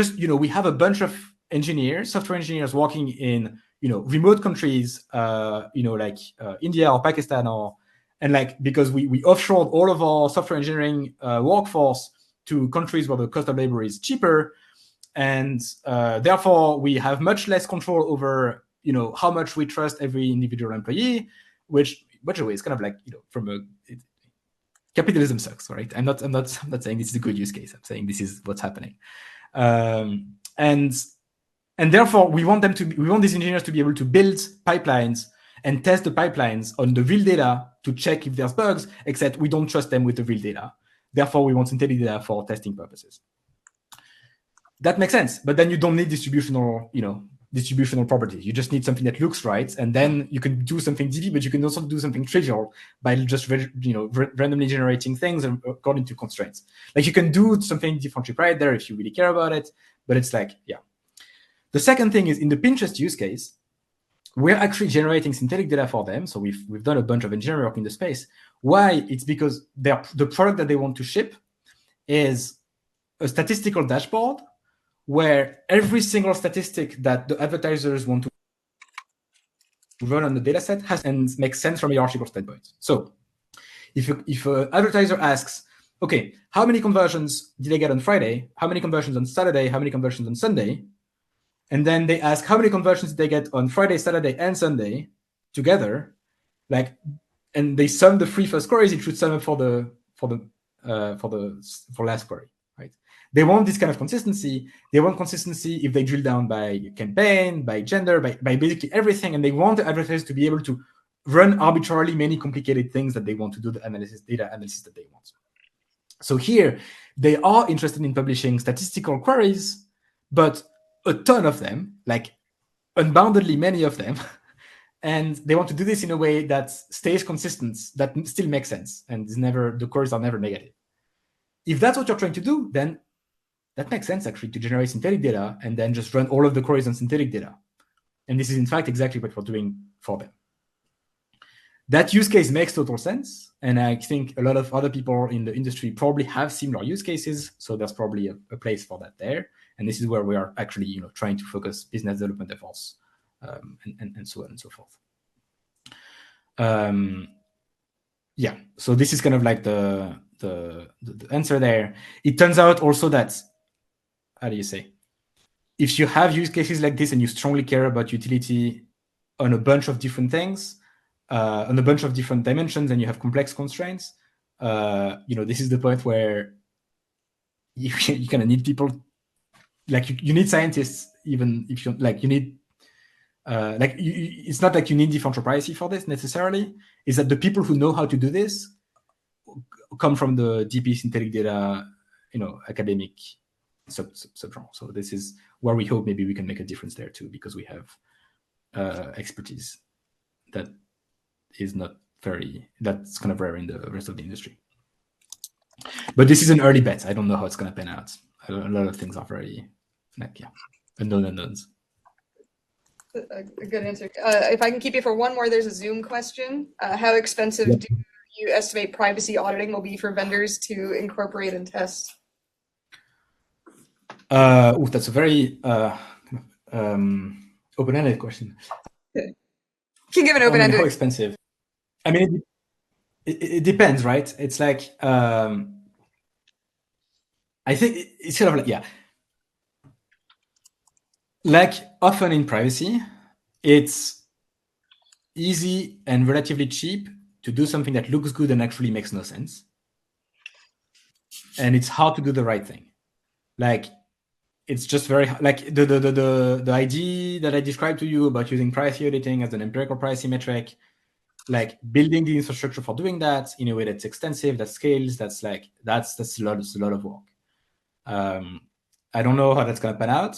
have a bunch of engineers, software engineers working in remote countries, like India or Pakistan, because we offshored all of our software engineering workforce to countries where the cost of labor is cheaper, and therefore we have much less control over how much we trust every individual employee, which by the way is kind of like capitalism sucks, right? I'm not saying this is a good use case. I'm saying this is what's happening, and therefore we want these engineers to be able to build pipelines and test the pipelines on the real data to check if there's bugs, except we don't trust them with the real data. Therefore, we want synthetic data for testing purposes. That makes sense, but then you don't need distributional properties. You just need something that looks right, and then you can do something DB, but you can also do something trivial by just randomly generating things according to constraints. Like you can do something differential right there if you really care about it, but it's like, yeah. The second thing is in the Pinterest use case, we're actually generating synthetic data for them. So we've done a bunch of engineering work in the space. Why? It's because the product that they want to ship is a statistical dashboard where every single statistic that the advertisers want to run on the data set has and makes sense from a hierarchical standpoint. So if an advertiser asks, okay, how many conversions did I get on Friday? How many conversions on Saturday? How many conversions on Sunday? And then they ask how many conversions did they get on Friday, Saturday, and Sunday together, and they sum the three first queries. It should sum up for last query, right? They want this kind of consistency. They want consistency if they drill down by campaign, by gender, by basically everything, and they want the advertisers to be able to run arbitrarily many complicated things that they want to do the data analysis that they want. So here they are interested in publishing statistical queries, but a ton of them, like unboundedly many of them, and they want to do this in a way that stays consistent, that still makes sense, and the queries are never negative. If that's what you're trying to do, then that makes sense actually to generate synthetic data and then just run all of the queries on synthetic data. And this is in fact exactly what we're doing for them. That use case makes total sense, and I think a lot of other people in the industry probably have similar use cases, so there's probably a place for that there. And this is where we are actually, trying to focus business development efforts, and so on and so forth. Yeah. So this is kind of like the answer there. It turns out also that, how do you say, if you have use cases like this and you strongly care about utility on a bunch of different things, on a bunch of different dimensions, and you have complex constraints, this is the point where you kind of need people. Like you need scientists, even if you need, it's not like you need differential privacy for this necessarily. Is that the people who know how to do this come from the DP synthetic data, academic subgenre. So this is where we hope maybe we can make a difference there too, because we have expertise that's kind of rare in the rest of the industry. But this is an early bet. I don't know how it's going to pan out. A lot of things are very unknowns. A good answer. If I can keep you for one more, there's a Zoom question. How expensive do you estimate privacy auditing will be for vendors to incorporate and test? That's a very open-ended question. Can give an open-ended. How expensive? I mean, it depends, right? It's like I think it's sort of like, yeah, like often in privacy, it's easy and relatively cheap to do something that looks good and actually makes no sense. And it's hard to do the right thing. Like it's just very like the idea that I described to you about using privacy auditing as an empirical privacy metric, like building the infrastructure for doing that in a way that's extensive, that scales, that's a lot of work. I don't know how that's gonna pan out.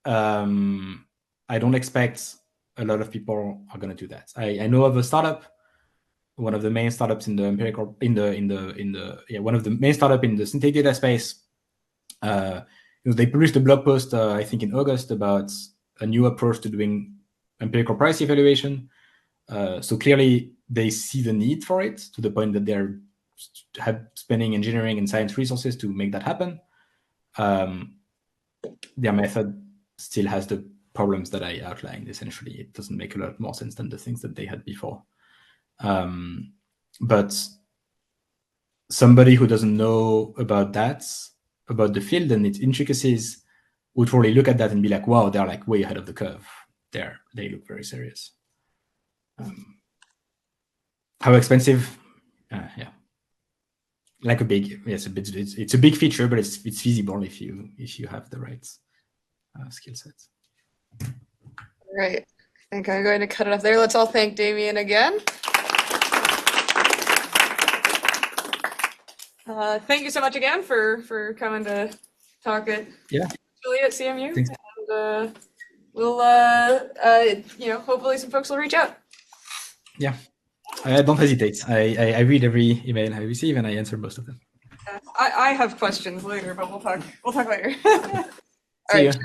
I don't expect a lot of people are gonna do that. I know of a startup, one of the main startups in the empirical one of the main startup in the synthetic data space. They published a blog post I think in August about a new approach to doing empirical price evaluation. So clearly they see the need for it to the point that they're spending engineering and science resources to make that happen. Their method still has the problems that I outlined. Essentially, it doesn't make a lot more sense than the things that they had before. But somebody who doesn't know about that, about the field and its intricacies, would probably look at that and be like, wow, they're like way ahead of the curve. They look very serious. How expensive? Yeah, like a big, yes, it's a big feature, but it's feasible if you have the right skill sets. Right. I think I'm going to cut it off there. Let's all thank Damien again. Thank you so much again for coming to talk at CMU. Thanks. And we'll hopefully some folks will reach out. Yeah, don't hesitate. I read every email I receive and I answer most of them. I have questions later, but we'll talk later. See All ya. right.